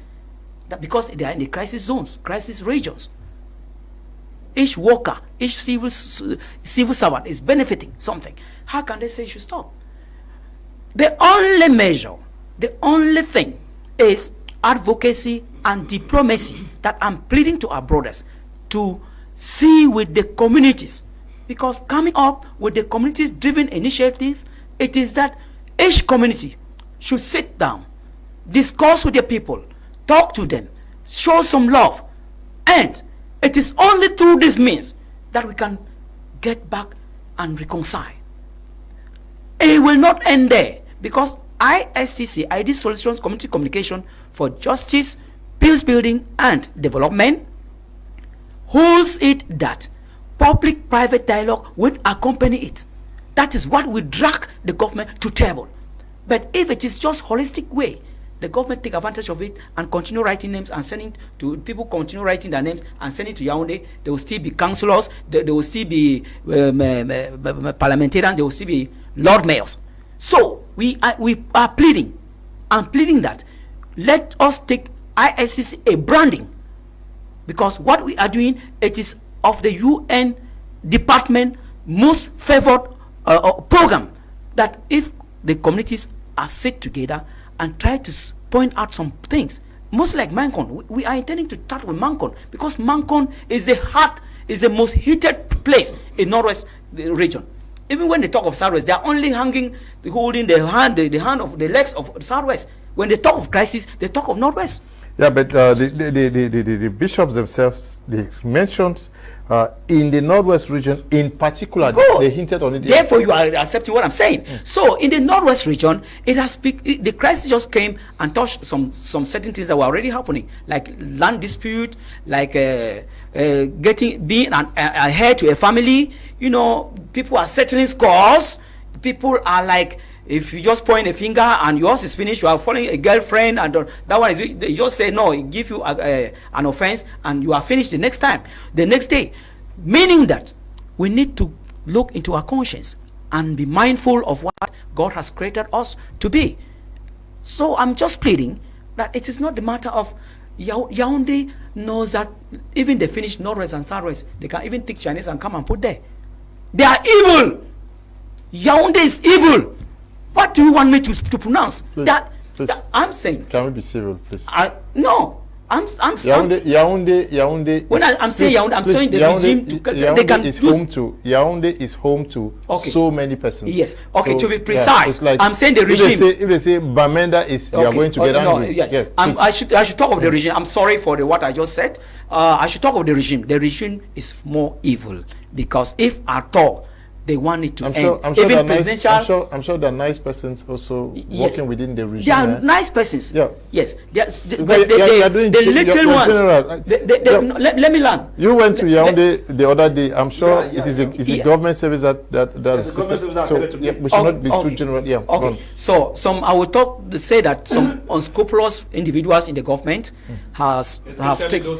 that because they are in the crisis zones, crisis regions. Each worker, each civil servant is benefiting something. How can they say it should stop? The only measure, the only thing is advocacy and diplomacy that I'm pleading to our brothers to see with the communities. Because coming up with the communities-driven initiative, it is that each community should sit down, discuss with their people, talk to them, show some love, and it is only through this means that we can get back and reconcile. It will not end there, because ISCC, ID Solutions Community Communication for Justice, Peace Building and Development, holds it that public-private dialogue will accompany it. That is what will drag the government to table. But if it is just holistic way, the government take advantage of it and continue writing names and sending to people, continue writing their names and sending to Yaoundé. There will still be councillors, there will still be parliamentarians, there will still be lord mayors. So we are pleading that let us take ISCC a branding, because what we are doing, it is of the UN department most favored program, that if the communities are sit together and try to point out some things, most like Mancon. We are intending to start with Mancon, because Mancon is the most heated place in Northwest region. Even when they talk of Southwest, they are only holding the hand of the legs of Southwest. When they talk of crisis, they talk of Northwest. Yeah, but the bishops themselves, they mentioned in the Northwest region in particular, they hinted on it. Therefore, you are accepting what I'm saying. So, in the Northwest region, the crisis just came and touched some certain things that were already happening, like land dispute, like being an heir to a family. You know, people are settling scores. People are like, if you just point a finger and yours is finished, you are following a girlfriend, and that one is, they just say no, it give you an offense, and you are finished the next day. Meaning that we need to look into our conscience and be mindful of what God has created us to be. So I'm just pleading that it is not the matter of Yaoundé knows that even they finish Northwest and Southwest, they can even take Chinese and come and put there. They are evil. Yaoundé is evil. What do you want me to pronounce? Please, that please. I'm saying. Can we be civil, please? No. Yaoundé. When I'm saying Yaoundé, I'm saying the regime. Yaoundé is home to so many persons. Yes. Okay. So, to be precise, like, I'm saying the regime. If they say Bamenda is, you are going to get angry. Yes. Yes, I should talk of the regime. I'm sorry for what I just said. I should talk of the regime. The regime is more evil, because if at all they want it to end. I'm sure Even presidential. I'm sure there are nice persons also Yes. working within the regime. They are nice persons. Yeah. Yes. But The little ones. Let me learn. You went to Yaoundé the other day. I'm sure it's a Yeah. government service that government service we should not be too general. Yeah. Okay. So I will say that some unscrupulous individuals in the government have taken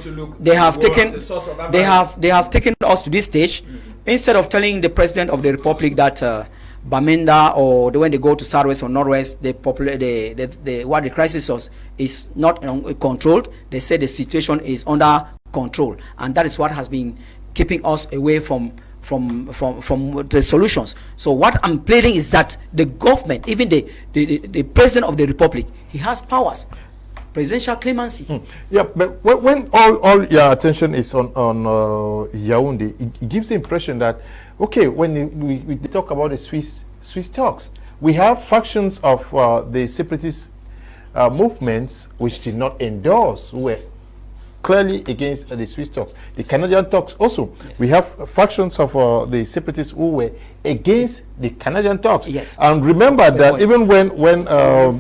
us to this stage. Instead of telling the president of the republic that Bamenda or when they go to southwest or northwest, the crisis is not controlled, they say the situation is under control, and that is what has been keeping us away from the solutions. So what I'm pleading is that the government, even the president of the republic, he has powers. Presidential clemency. Yeah, but when all your attention is on Yaoundé, it gives the impression that, okay, when we talk about the Swiss talks, we have factions of the separatist movements which did not endorse, who were clearly against the Swiss talks. The Canadian talks also, we have factions of the separatists who were against the Canadian talks. Yes. And remember that even when Cardinal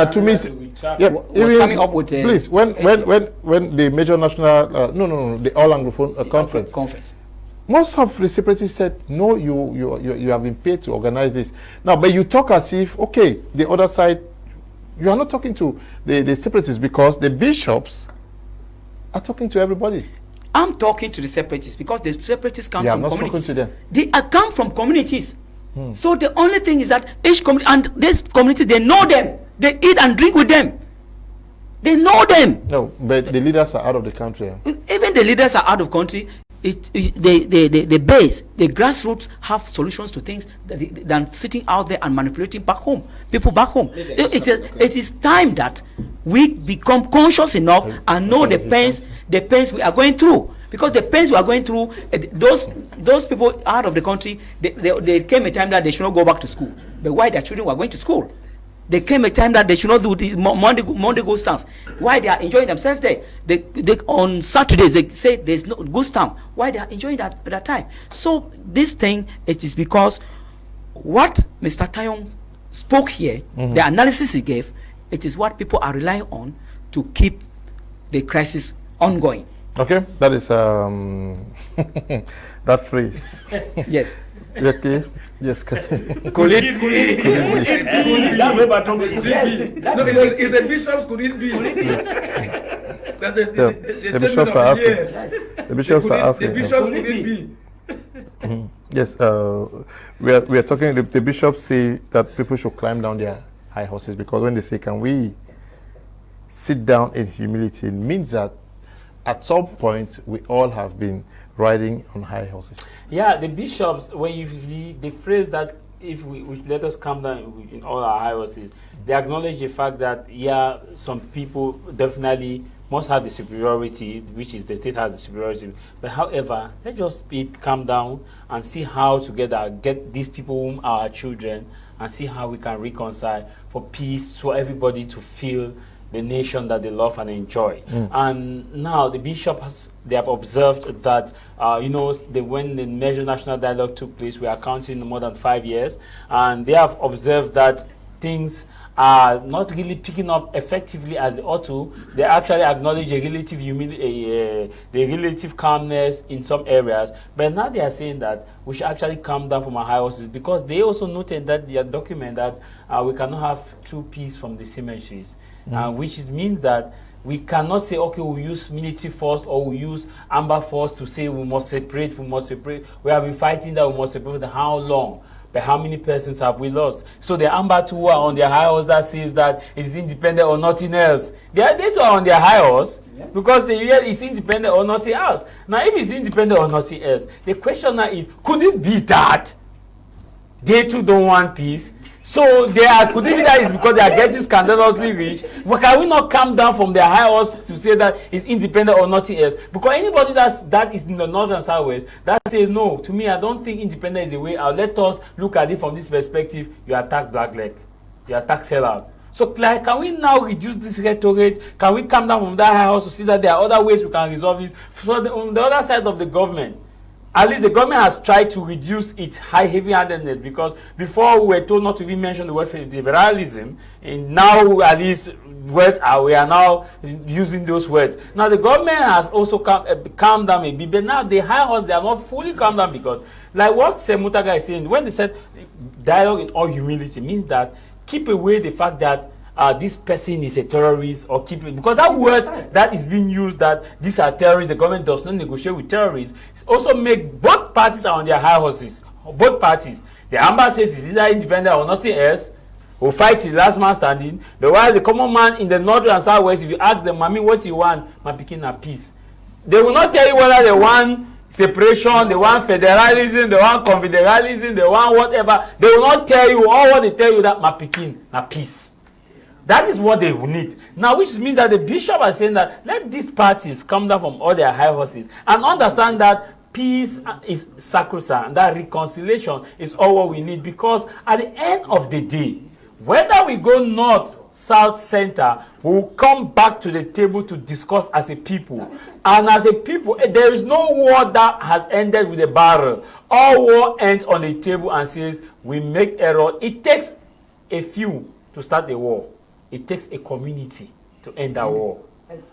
Tumis was coming up with please when the major national the all Anglophone conference, most of the separatists said no, you have been paid to organize this now, but you talk as if, okay, the other side, you are not talking to the separatists because the bishops are talking to everybody. I'm talking to the separatists because the separatists come from communities. To them. They come from communities. So the only thing is that each community, and this community, they know them. They eat and drink with them. They know them. No, but the leaders are out of the country. Even the leaders are out of country. The base, the grassroots have solutions to things than sitting out there and manipulating back home, people back home. It is time that we become conscious enough and know the pains we are going through. Because the pains we are going through, those people out of the country, there came a time that they should not go back to school. But why their children were going to school? There came a time that they should not do the Monday ghost towns. Why they are enjoying themselves there? They on Saturdays they say there's no ghost town. Why they are enjoying that time? So this thing, it is because what Mr. Tayon spoke here, the analysis he gave, it is what people are relying on to keep the crisis ongoing. Okay, that is that phrase. Yes. Okay. Yes. Could it? If the bishops could it be? The bishops are asking. The bishops are asking. The bishops could it be? Yes. We are talking. The bishops say that people should climb down their high horses, because when they say, "Can we sit down in humility?" it means that at some point we all have been riding on high horses. Yeah, the bishops, when you see the phrase that if we let us calm down in all our high horses, they acknowledge the fact that some people definitely must have the superiority, which is the state has the superiority. But however, let's just calm down and see how together get these people whom are our children, and see how we can reconcile for peace, for everybody to feel the nation that they love and enjoy. And now the bishops, they have observed that, when the major national dialogue took place, we are counting more than 5 years, and they have observed that things are not really picking up effectively as they ought to. They actually acknowledge a relative the relative calmness in some areas, but now they are saying that we should actually calm down from our high horses, because they also noted that their document that we cannot have true peace from the cemeteries, which means that we cannot say, okay, we use military force or we use amber force to say we must separate. We have been fighting that we must separate. How long? But how many persons have we lost? So the amber two are on their high horse that says that it is independent or nothing else. They too are on their high horse, because it's independent or nothing else. Now, if it's independent or nothing else, the question now is, could it be that they too don't want peace? So could it be that it's because they are getting scandalously rich? But can we not come down from their high horse to say that it's independent or nothing else? Because anybody that is in the north and southwest that says no, to me, I don't think independent is the way out. Let us look at it from this perspective. You attack Blackleg, you attack sellout. So can we now reduce this rhetoric? Can we come down from that high horse to see that there are other ways we can resolve it? So on the other side of the government, at least the government has tried to reduce its high heavy-handedness, because before we were told not to even mention the word federalism, and now at least we are now using those words. Now the government has also calmed down a bit, but now the high horse, they are not fully calmed down, because like what Semutaga is saying, when they said dialogue in all humility, means that keep away the fact that this person is a terrorist, or keep it, because that word that is being used, that these are terrorists, the government does not negotiate with terrorists, also make both parties are on their high horses. Both parties. The Amba says it's either independent or nothing else. We'll fight till last man standing. But while the common man in the north and southwest, if you ask them, Mommy, what you want? My picking a peace. They will not tell you whether they want separation, they want federalism, they want confederalism, they want whatever. They will not tell you. All what they tell you that my picking a peace. That is what they will need. Now, which means that the bishop are saying that let these parties come down from all their high horses and understand that peace is sacrosanct, and that reconciliation is all what we need, because at the end of the day, whether we go north, south, center, we'll come back to the table to discuss as a people. And as a people, there is no war that has ended with a barrel. All war ends on the table and says, we make error. It takes a few to start the war. It takes a community to end that war.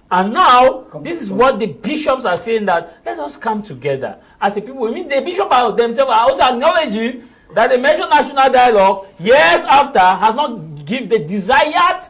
And now, this is what the bishops are saying, that let us come together as a people. I mean, the bishops themselves are also acknowledging that the mentioned national dialogue, years after, has not given the desired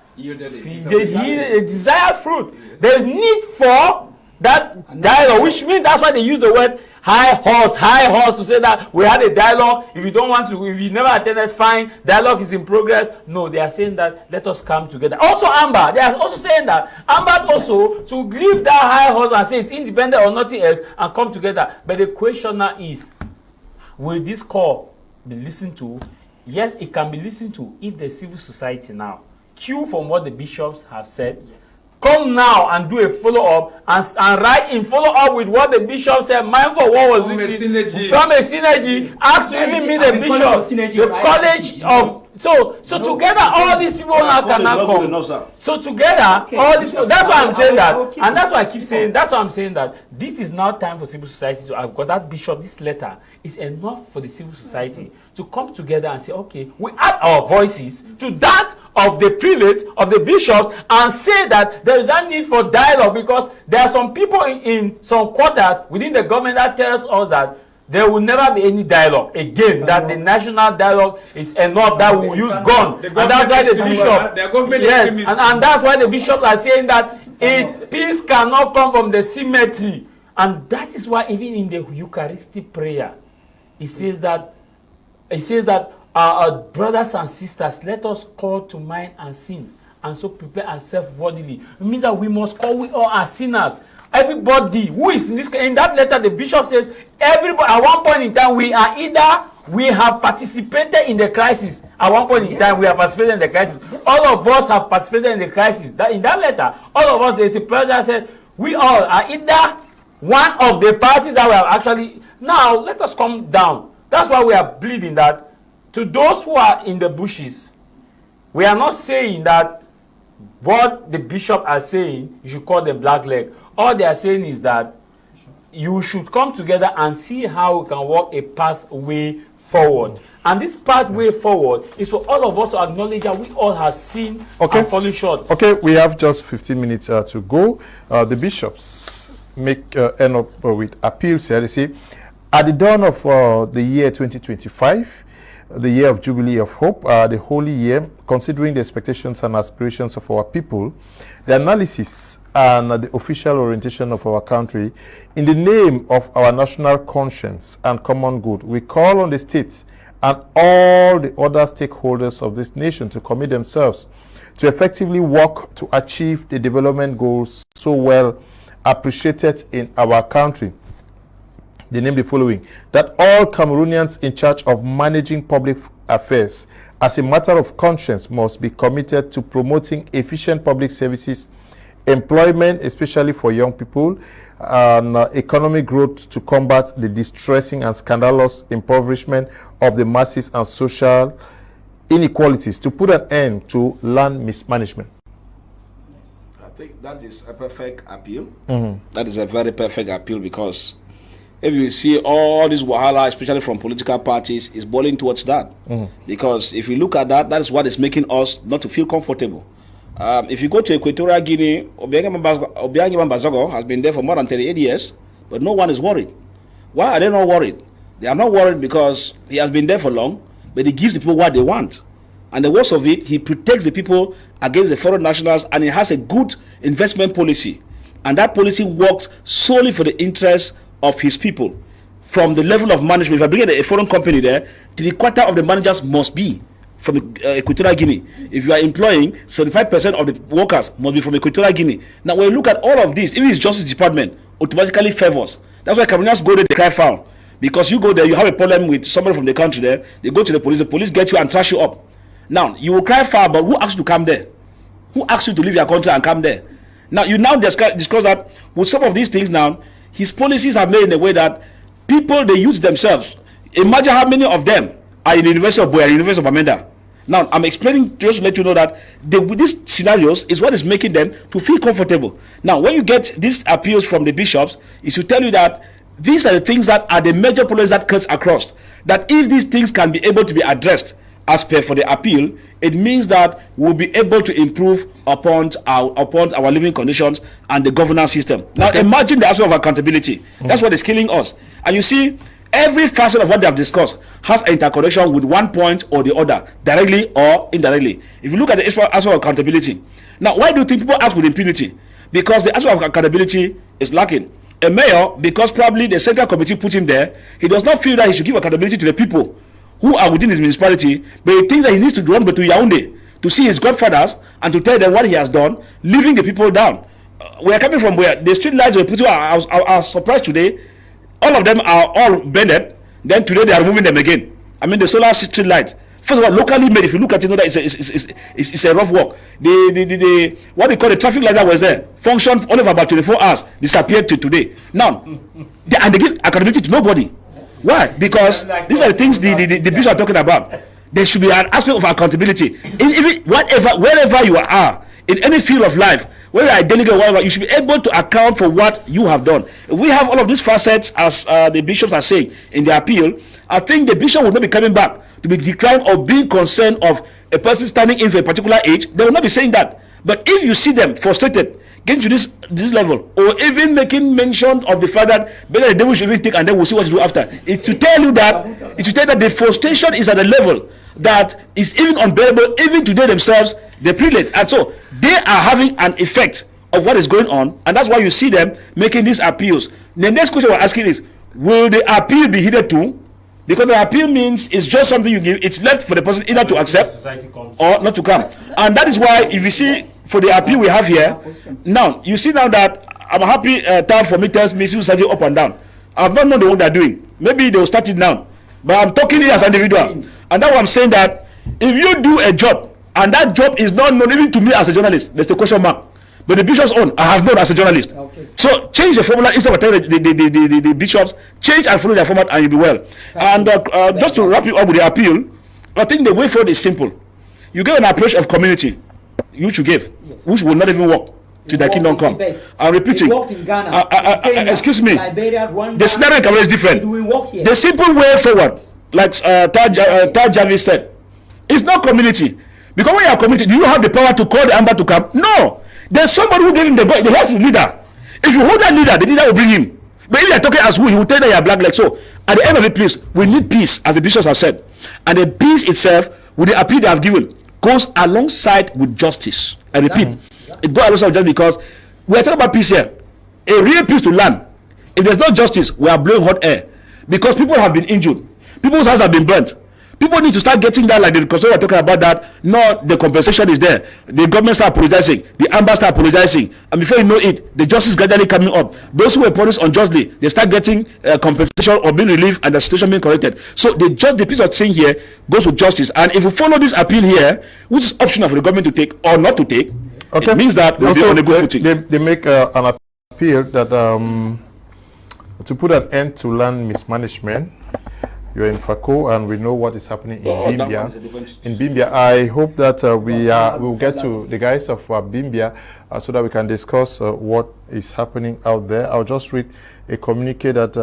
fruit. There is need for that dialogue, which means that's why they use the word high horse to say that we had a dialogue. If you don't want to, if you never attended, fine, dialogue is in progress. No, they are saying that let us come together. Also Amber, they are also saying that Amber also to leave that high horse and say it's independent or nothing else and come together. But the question now is, will this call be listened to? Yes, it can be listened to if the civil society now cue from what the bishops have said. Yes. Come now and do a follow-up and write in follow-up with what the bishop said, mindful of what was written from a synergy, ask to even meet the bishop, the college of... So together, all these people now can now come. So together, all these people, that's why I'm saying that, and that's why I keep saying, that's why I'm saying that this is now time for civil society to, because that bishop, this letter is enough for the civil society to come together and say, okay, we add our voices to that of the prelates, of the bishops, and say that there is a need for dialogue, because there are some people in some quarters within the government that tells us that there will never be any dialogue again, that the national dialogue is enough, that we will use gun. And that's why the bishop, yes, and that's why the bishops are saying that peace cannot come from the symmetry. And that is why even in the Eucharistic prayer, it says that our brothers and sisters, let us call to mind our sins and so prepare ourselves bodily. It means that we must call, we all are sinners. Everybody who is in that letter, the bishop says, everybody, at one point in time, we have participated in the crisis. At one point in time, we have participated in the crisis. All of us have participated in the crisis. In that letter, all of us, there is a prayer that said, we all are either one of the parties that we have actually... Now, let us come down. That's why we are pleading that to those who are in the bushes, we are not saying that what the bishop are saying, you should call them black leg. All they are saying is that you should come together and see how we can walk a pathway forward. And this pathway forward is for all of us to acknowledge that we all have sinned and fallen short. Okay, we have just 15 minutes to go. The bishops end up with appeals here. They say, at the dawn of the year 2025, the year of Jubilee of Hope, the holy year, considering the expectations and aspirations of our people, the analysis and the official orientation of our country, in the name of our national conscience and common good, we call on the state and all the other stakeholders of this nation to commit themselves to effectively work to achieve the development goals so well appreciated in our country. They name the following: that all Cameroonians in charge of managing public affairs as a matter of conscience must be committed to promoting efficient public services, employment, especially for young people, and economic growth to combat the distressing and scandalous impoverishment of the masses and social inequalities, to put an end to land mismanagement. I think that is a perfect appeal. That is a very perfect appeal, because if you see all this wahala, especially from political parties, is boiling towards that. Because if you look at that, that is what is making us not to feel comfortable. If you go to Equatorial Guinea, Obiang Bazogo has been there for more than 38 years, but no one is worried. Why are they not worried? They are not worried because he has been there for long, but he gives the people what they want. And the worst of it, he protects the people against the foreign nationals, and he has a good investment policy. And that policy works solely for the interests of his people. From the level of management, if I bring in a foreign company there, 3/4 of the managers must be from Equatorial Guinea. If you are employing, 75% of the workers must be from Equatorial Guinea. Now, when you look at all of this, even his Justice Department automatically favors. That's why Cameroonians go there, they cry foul. Because you go there, you have a problem with somebody from the country there, they go to the police get you and trash you up. Now, you will cry foul, but who asked you to come there? Who asked you to leave your country and come there? Now, you now discuss that with some of these things now, his policies are made in a way that people, they use themselves. Imagine how many of them are in the University of Boya, University of Amenda. Now, I'm explaining just to let you know that these scenarios is what is making them to feel comfortable. Now, when you get these appeals from the bishops, it should tell you that these are the things that are the major problems that cuts across. That if these things can be able to be addressed as per for the appeal, it means that we'll be able to improve upon our living conditions and the governance system. Now, imagine the aspect of accountability. That's what is killing us. And you see, every facet of what they have discussed has an interconnection with one point or the other, directly or indirectly. If you look at the aspect of accountability, now, why do you think people act with impunity? Because the aspect of accountability is lacking. A mayor, because probably the central committee put him there, he does not feel that he should give accountability to the people who are within his municipality, but he thinks that he needs to run to Yaoundé to see his godfathers and to tell them what he has done, leaving the people down. We are coming from where the street lights were put. I was surprised today. All of them are all bended. Then today they are removing them again. I mean, the solar street light. First of all, locally made. If you look at it, you know that it's a rough work. The what they call the traffic light that was there functioned only for about 24 hours. Disappeared to today. Now, and they give accountability to nobody. Why? Because these are the things the bishops are talking about. There should be an aspect of accountability. Wherever you are, in any field of life, whether you are a delegate or whatever, you should be able to account for what you have done. If we have all of these facets, as the bishops are saying in the appeal, I think the bishop will not be coming back to be declined or being concerned of a person standing in for a particular age. They will not be saying that. But if you see them frustrated, getting to this level, or even making mention of the fact that better the devil should even take and then we'll see what to do after, it's to tell you that the frustration is at a level that is even unbearable. Even today themselves, they prelate, and so they are having an effect of what is going on, and that's why you see them making these appeals. The next question we're asking is, will the appeal be heeded too? Because the appeal means it's just something you give. It's left for the person either to accept or not to come. And that is why, if you see, for the appeal we have here, now, you see now that I'm happy time for me tells me civil society up and down. I've not known the work they're doing. Maybe they'll start it now. But I'm talking it as an individual. And that's why I'm saying that if you do a job, and that job is not known even to me as a journalist, there's the question mark. But the bishop's own, I have known as a journalist. Okay. So change the formula instead of telling the bishops, change and follow their format and you'll be well. And just to wrap it up with the appeal, I think the way forward is simple. You give an approach of community, which you gave, which will not even work till the kingdom come. I'm repeating. Kenya, excuse me. Liberia, Rwanda, the scenario in Cameroon is different. The simple way forward, like Taj Jarvis said, it's not community. Because when you are community, do you have the power to call the amber to come? No. There's somebody who gave him the boy. He has his leader. If you hold that leader, the leader will bring him. But if you are talking as who, he will tell that you are black. Like so. At the end of it, please, we need peace, as the bishops have said. And the peace itself, with the appeal they have given, goes alongside with justice. I repeat, it goes alongside with justice because we are talking about peace here. A real peace to land. If there's no justice, we are blowing hot air. Because people have been injured. People's houses have been burnt. People need to start getting that, like the consultant talking about that. No, the compensation is there. The government start apologizing. The amber start apologizing. And before you know it, the justice gradually coming up. Those who were punished unjustly, they start getting compensation or being relieved and the situation being corrected. So the piece of thing here goes with justice. And if you follow this appeal here, which is optional for the government to take or not to take, it means that we'll be on a good footing. They make an appeal that to put an end to land mismanagement. You're in Fako, and we know what is happening in Bimbia. In Bimbia, I hope that we'll get to the guys of Bimbia so that we can discuss what is happening out there. I'll just read a communique that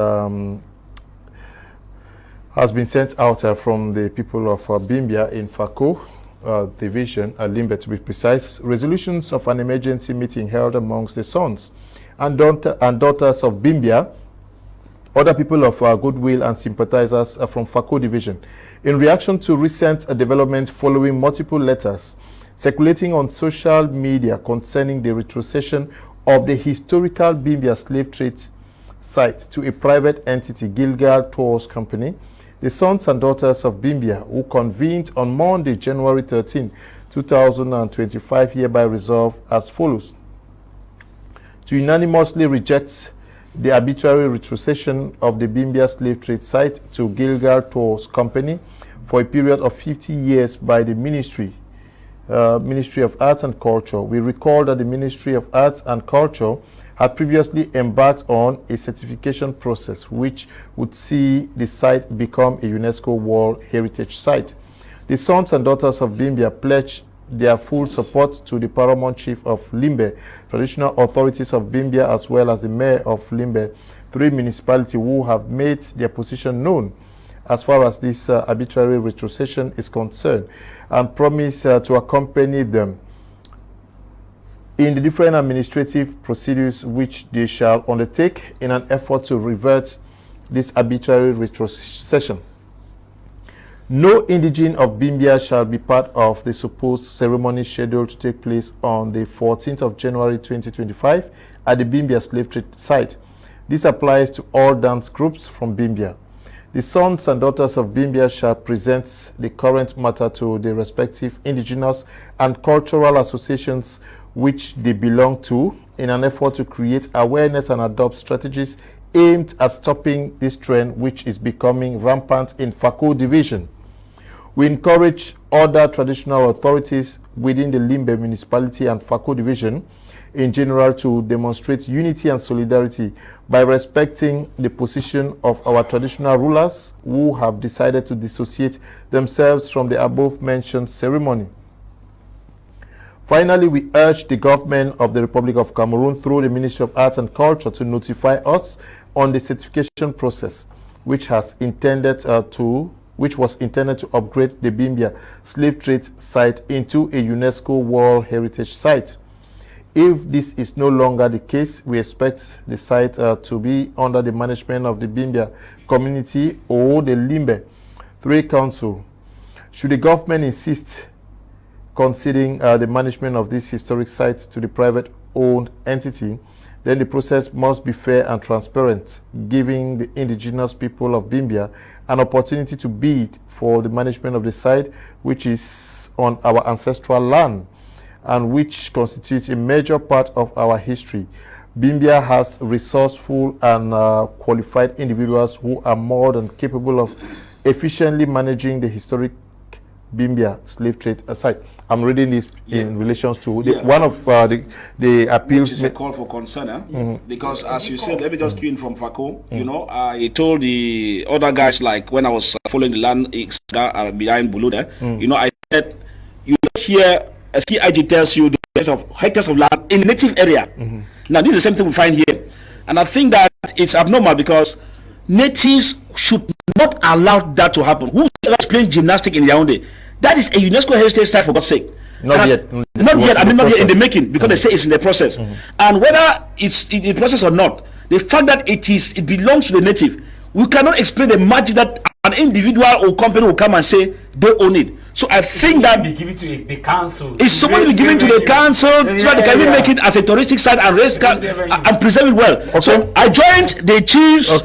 has been sent out from the people of Bimbia in Fako division, Limbe to be precise. Resolutions of an emergency meeting held amongst the sons and daughters of Bimbia, other people of goodwill and sympathizers from Fako division, in reaction to recent developments following multiple letters circulating on social media concerning the retrocession of the historical Bimbia slave trade site to a private entity, Gilgal Tours Company. The sons and daughters of Bimbia, who convened on Monday, January 13, 2025, hereby resolve as follows: to unanimously reject the arbitrary retrocession of the Bimbia slave trade site to Gilgal Tours Company for a period of 50 years by the Ministry of Arts and Culture. We recall that the Ministry of Arts and Culture had previously embarked on a certification process which would see the site become a UNESCO World Heritage Site. The sons and daughters of Bimbia pledged their full support to the paramount chief of Limbe, traditional authorities of Bimbia, as well as the mayor of Limbe, three municipalities who have made their position known as far as this arbitrary retrocession is concerned, and promise to accompany them in the different administrative procedures which they shall undertake in an effort to revert this arbitrary retrocession. No indigene of Bimbia shall be part of the supposed ceremony scheduled to take place on the 14th of January 2025 at the Bimbia slave trade site. This applies to all dance groups from Bimbia. The sons and daughters of Bimbia shall present the current matter to the respective indigenous and cultural associations which they belong to in an effort to create awareness and adopt strategies aimed at stopping this trend which is becoming rampant in Fako division. We encourage other traditional authorities within the Limbe municipality and Fako division in general to demonstrate unity and solidarity by respecting the position of our traditional rulers who have decided to dissociate themselves from the above mentioned ceremony. Finally, we urge the government of the Republic of Cameroon through the Ministry of Arts and Culture to notify us on the certification process which was intended to upgrade the Bimbia slave trade site into a UNESCO World Heritage Site. If this is no longer the case, we expect the site to be under the management of the Bimbia community or the Limbe 3 Council. Should the government insist conceding the management of this historic site to the private-owned entity, then the process must be fair and transparent, giving the indigenous people of Bimbia an opportunity to bid for the management of the site, which is on our ancestral land and which constitutes a major part of our history. Bimbia has resourceful and qualified individuals who are more than capable of efficiently managing the historic Bimbia slave trade site. I'm reading this in relation to one of the appeals. Which is a call for concern, because as you said, let me just cue in from Fako. You know, I told the other guys, like when I was following the land behind Bulu there, you know, I said, you hear a CIG tells you the of hectares of land in native area. Now, this is the same thing we find here. And I think that it's abnormal because natives should not allow that to happen. Who's playing gymnastics in Yaoundé? That is a UNESCO heritage site, for God's sake. Not yet. Not yet in the making, because they say it's in the process. And whether it's in the process or not, the fact that it belongs to the native, we cannot explain the magic that an individual or company will come and say they own it. So I think that be given to the council. It's supposed to be given to the council so that they can make it as a touristic site and and preserve it well. Okay. So I joined the chiefs of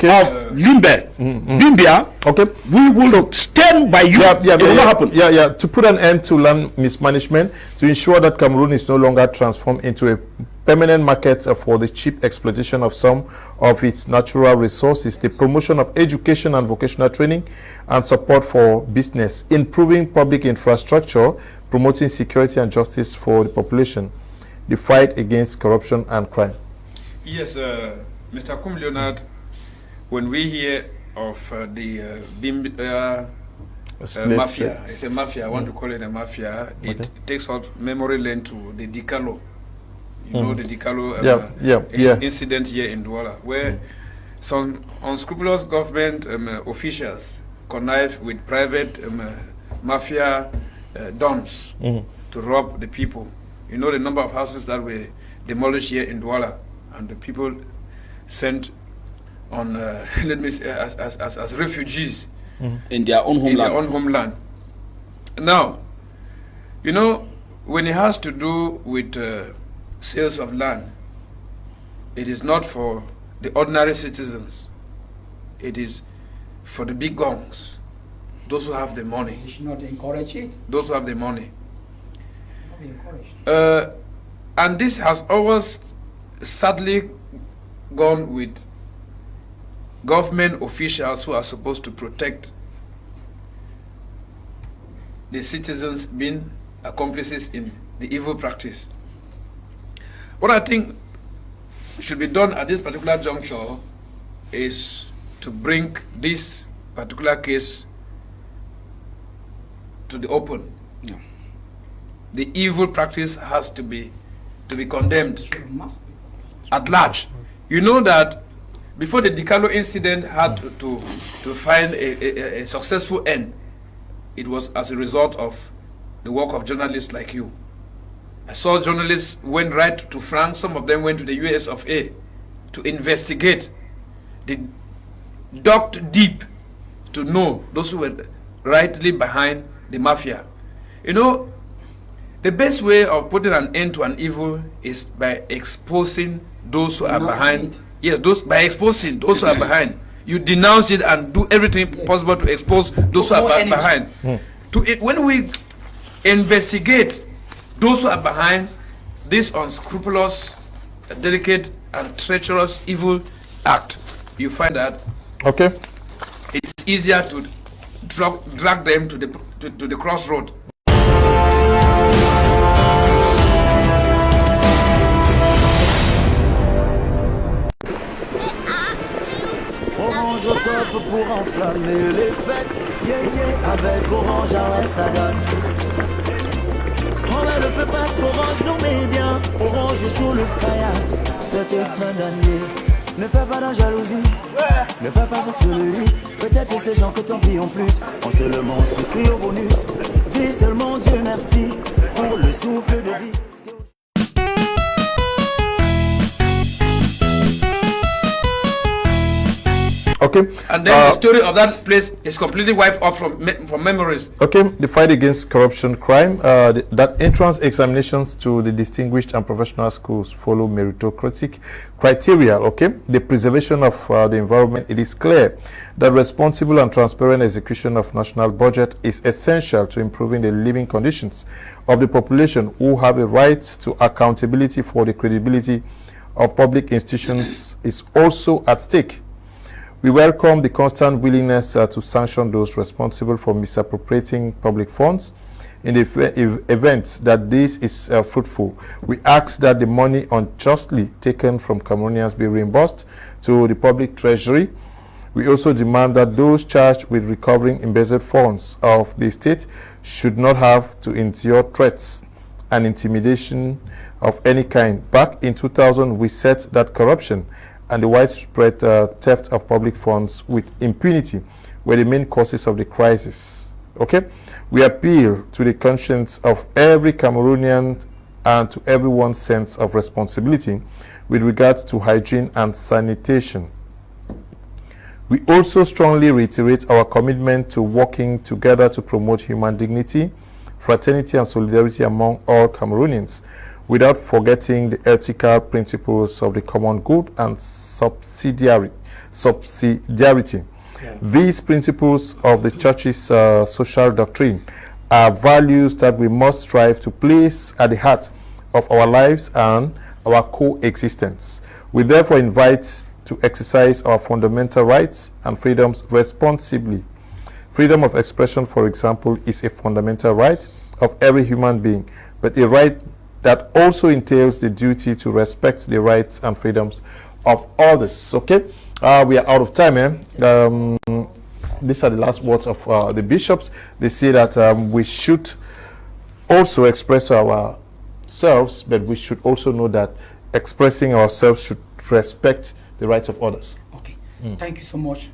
Limbe, Bimbia. Okay, we will stand by you. It will not happen. To put an end to land mismanagement, to ensure that Cameroon is no longer transformed into a permanent market for the cheap exploitation of some of its natural resources, the promotion of education and vocational training and support for business, improving public infrastructure, promoting security and justice for the population, the fight against corruption and crime. Yes, Mr. Kum Leonard, when we hear of the mafia, it's a mafia, I want to call it a mafia, it takes out memory lane to the Dikalo. You know the Dikalo incident here in Douala, where some unscrupulous government officials connive with private mafia dons to rob the people. You know the number of houses that were demolished here in Douala, and the people sent on, let me say, as refugees in their own homeland. Now, you know, when it has to do with sales of land, it is not for the ordinary citizens. It is for the big guns, those who have the money. You should not encourage it. Those who have the money. Not be encouraged. And this has always sadly gone with government officials who are supposed to protect the citizens being accomplices in the evil practice. What I think should be done at this particular juncture is to bring this particular case to the open. Yeah. The evil practice has to be condemned It must be. at large. You know that before the Dicalo incident had to find a successful end, it was as a result of the work of journalists like you. I saw journalists went right to France, some of them went to the US of A to investigate. They dug deep to know those who were rightly behind the mafia. You know, the best way of putting an end to an evil is by exposing those who are behind. Yes, by exposing those who are behind. You denounce it and do everything possible to expose those who are behind. When we investigate those who are behind this unscrupulous, delicate, and treacherous evil act, you find that it's easier to drag them to the crossroad. Orange au top pour enflammer les fêtes. Yeah, yeah, avec Orange, ah ouais, ça donne. On va le feu parce qu'Orange nous met bien. Orange est sur le fire. C'était fin d'année. Ne fais pas de jalousie. Ne fais pas sorcellerie. Peut-être ces gens que t'envies en plus. On seulement souscrit au bonus. Dis seulement Dieu merci pour le souffle de vie. Okay. And then the story of that place is completely wiped off from memories. Okay, the fight against corruption, crime, that entrance examinations to the distinguished and professional schools follow meritocratic criteria. Okay, the preservation of the environment. It is clear that responsible and transparent execution of national budget is essential to improving the living conditions of the population, who have a right to accountability for the credibility of public institutions is also at stake. We welcome the constant willingness to sanction those responsible for misappropriating public funds. In the event that this is fruitful, we ask that the money unjustly taken from Cameroonians be reimbursed to the public treasury. We also demand that those charged with recovering embezzled funds of the state should not have to endure threats and intimidation of any kind. Back in 2000, we said that corruption and the widespread theft of public funds with impunity were the main causes of the crisis. Okay, we appeal to the conscience of every Cameroonian and to everyone's sense of responsibility with regards to hygiene and sanitation. We also strongly reiterate our commitment to working together to promote human dignity, fraternity, and solidarity among all Cameroonians, without forgetting the ethical principles of the common good and subsidiarity. Yeah. These principles of the Church's social doctrine are values that we must strive to place at the heart of our lives and our coexistence. We therefore invite to exercise our fundamental rights and freedoms responsibly. Freedom of expression, for example, is a fundamental right of every human being, but a right that also entails the duty to respect the rights and freedoms of others. Okay, we are out of time. These are the last words of the bishops. They say that we should also express ourselves, but we should also know that expressing ourselves should respect the rights of others. Okay. Thank you so much,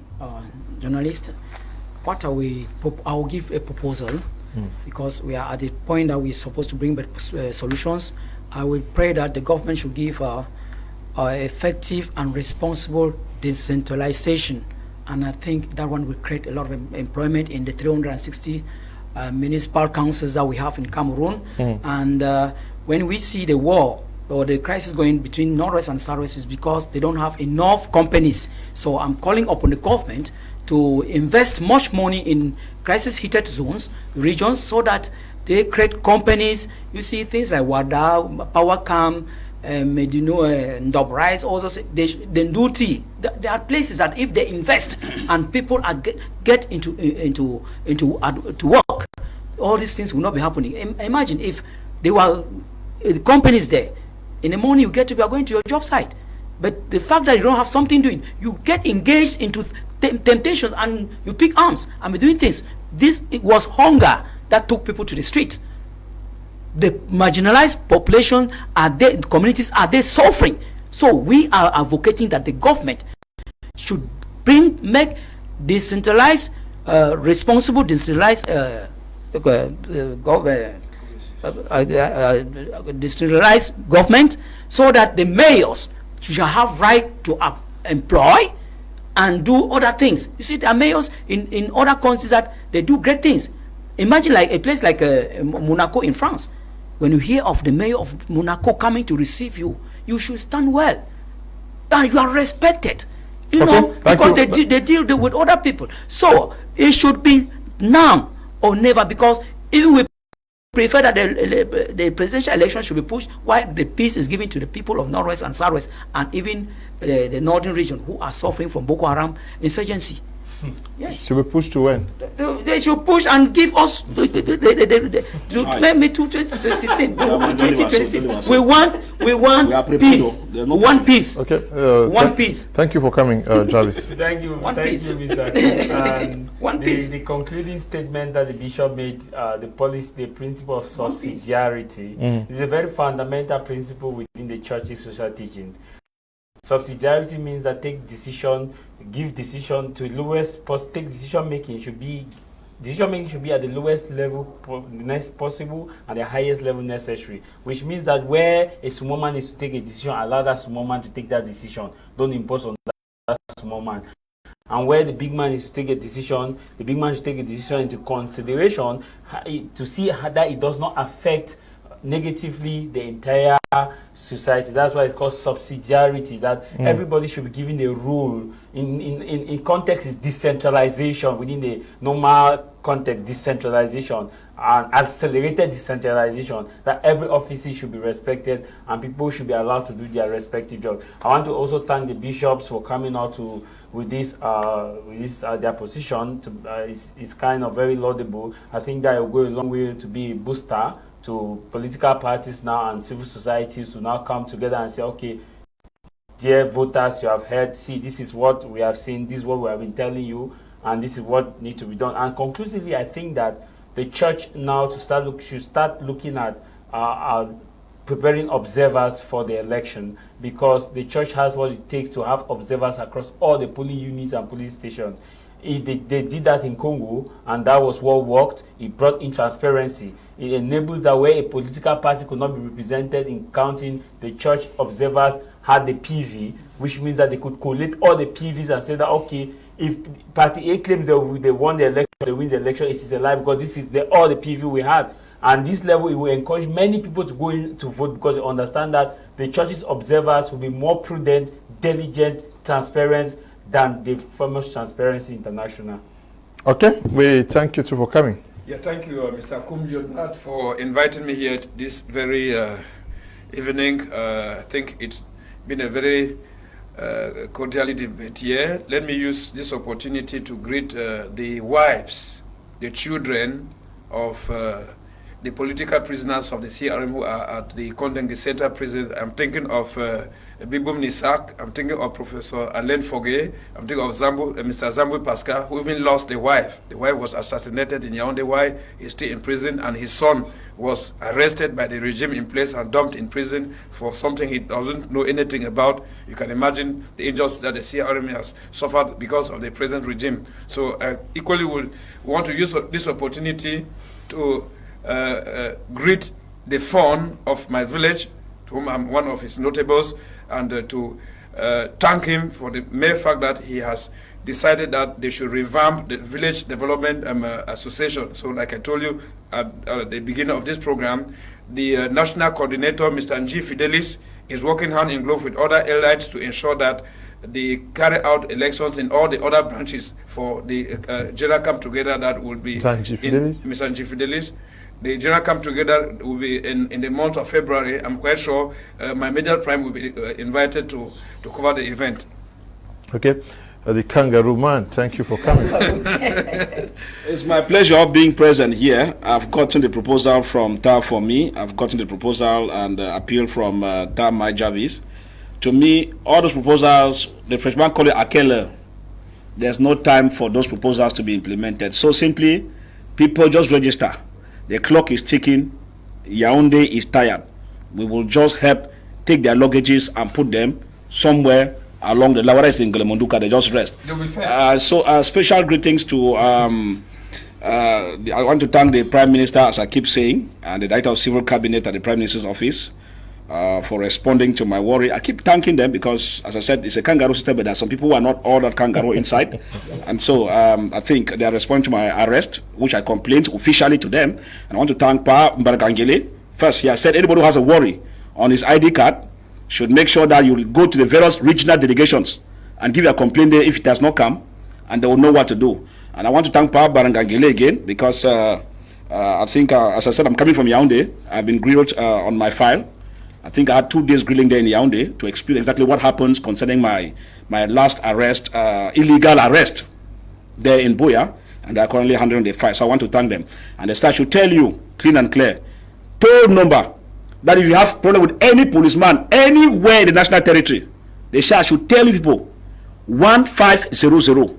journalist. What are we? I will give a proposal because we are at the point that we're supposed to bring back solutions. I will pray that the government should give effective and responsible decentralization, and I think that one will create a lot of employment in the 360 municipal councils that we have in Cameroon. And when we see the war or the crisis going between Northwest and Southwest, is because they don't have enough companies. So I'm calling upon the government to invest much money in crisis-heated zones, regions, so that they create companies. You see things like Wada, Powercam, Ndobrise, all those, they do tea. There are places that if they invest and people are get into work, all these things will not be happening. Imagine if there were companies there. In the morning you are going to your job site, but the fact that you don't have something doing, you get engaged into temptations and you pick arms and be doing things. It was hunger that took people to the street. The marginalized population are there, the communities are there suffering. So we are advocating that the government should make decentralized, responsible decentralized decentralized government, so that the mayors should have right to employ and do other things. You see, there are mayors in other countries that they do great things. Imagine like a place like Monaco in France. When you hear of the mayor of Monaco coming to receive you, you should stand well. And you are respected. You know, because they deal with other people. So it should be now or never, because even we prefer that the presidential election should be pushed while the peace is given to the people of Northwest and Southwest, and even the northern region who are suffering from Boko Haram insurgency. Yes. Should be pushed to when? They should push and give us let me 2016. 2026. We want peace. One peace. Okay. One peace. Thank you for coming, Jarvis. Thank you. One Thank piece. you, Mr. One piece. The concluding statement that the bishop made, the principle of subsidiarity, is a very fundamental principle within the church's social teachings. Subsidiarity means that take decision making should be at the lowest level possible and the highest level necessary, which means that where a small man is to take a decision, allow that small man to take that decision. Don't impose on that small man. And where the big man is to take a decision, the big man should take a decision into consideration to see that it does not affect negatively the entire society. That's why it's called subsidiarity, that everybody should be given a role. In context is decentralization. Within the normal context, decentralization and accelerated decentralization, that every office should be respected and people should be allowed to do their respective job. I want to also thank the bishops for coming out with this their position. Is kind of very laudable. I think that will go a long way to be a booster to political parties now and civil societies to now come together and say, okay, dear voters, you have heard, see, this is what we have seen, this is what we have been telling you, and this is what needs to be done. And conclusively, I think that the church now should start looking at preparing observers for the election, because the church has what it takes to have observers across all the polling units and polling stations. They did that in Congo, and that was what worked. It brought in transparency. It enables that where a political party could not be represented in counting, the church observers had the PV, which means that they could collate all the PVs and say that, okay, if party A claims they won the election, they win the election, it is a lie, because this is all the PV we had. And this level, it will encourage many people to go in to vote, because they understand that the church's observers will be more prudent, diligent, transparent than the famous Transparency International. Okay, we thank you too for coming. Yeah, thank you, Mr. Kum Leonard, for inviting me here this very evening. I think it's been a very cordial debate here. Let me use this opportunity to greet the wives, the children of the political prisoners of the CRM who are at the Kondengi Center prison. I'm thinking of Bibum Nisak, I'm thinking of Professor Alain Foguet, I'm thinking of Mr. Zambu Pascal, who even lost a wife. The wife was assassinated in Yaoundé. Why? He's still in prison, and his son was arrested by the regime in place and dumped in prison for something he doesn't know anything about. You can imagine the injustice that the CRM has suffered because of the present regime. So I equally would want to use this opportunity to greet the fawn of my village, to whom I'm one of his notables, and to thank him for the mere fact that he has decided that they should revamp the Village Development Association. So like I told you at the beginning of this program, the national coordinator, Mr. Nji Fidelis, is working hand in glove with other elites to ensure that they carry out elections in all the other branches for the general come together that will be Mr. Nji Fidelis. The general come together will be in the month of February. I'm quite sure my Major Prime will be invited to cover the event. Okay. The Kangaroo Man, thank you for coming. It's my pleasure being present here. I've gotten the proposal from TAR for me. I've gotten the proposal and appeal from TAR My Jarvis. To me, all those proposals, the Frenchman call it akele. There's no time for those proposals to be implemented. So simply, people just register. The clock is ticking. Yaoundé is tired. We will just help take their luggages and put them somewhere along the Lawara is in Glemonduka. They just rest. So special greetings to I want to thank the Prime Minister, as I keep saying, and the Director of Civil Cabinet at the Prime Minister's office for responding to my worry. I keep thanking them because, as I said, it's a kangaroo system, but there are some people who are not all that kangaroo inside. And so I think they are responding to my arrest, which I complained officially to them. And I want to thank Pa Mbaragangele. First, he has said anybody who has a worry on his ID card should make sure that you go to the various regional delegations and give a complaint there if it has not come, and they will know what to do. And I want to thank Pa Barangangele again because I think, as I said, I'm coming from Yaoundé. I've been grilled on my file. I think I had 2 days grilling there in Yaoundé to explain exactly what happens concerning my last arrest, illegal arrest there in Buea, and they're currently handling the file. So I want to thank them. And the state should tell you, clean and clear, toll number, that if you have problem with any policeman anywhere in the national territory, the shah should tell you people 1500.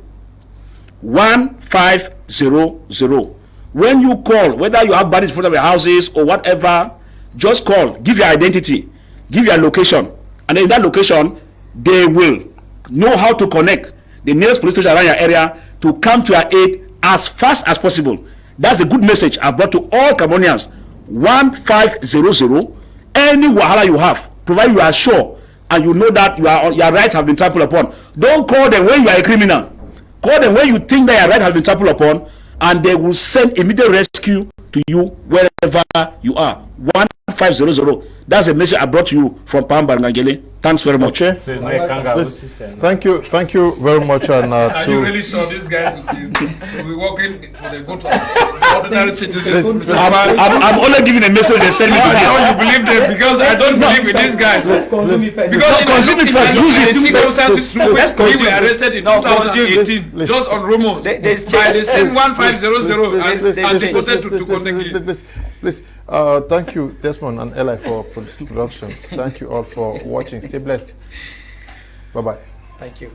1500. When you call, whether you have bandits in front of your houses or whatever, just call, give your identity, give your location, and in that location, they will know how to connect the nearest police station around your area to come to your aid as fast as possible. That's a good message I brought to all Cameroonians. 1500. Any wahala you have, provided you are sure and you know that your rights have been trampled upon. Don't call them when you are a criminal. Call them when you think that your right has been trampled upon, and they will send immediate rescue to you wherever you are. 1500. That's a message I brought to you from Pam Barangangele. Thanks very much. So it's not a kangaroo system. Thank you very much. And Are you really sure these guys will be working for the good of ordinary citizens? I'm only giving a message they send me to How you believe them? Because I don't believe in these guys. Consume it first. Use it. We were arrested in 2018 just on rumors by the same 1500 as deported to Kondengi. Please, thank you, Desmond and Eli, for production. Thank you all for watching. Stay blessed. Bye-bye. Thank you.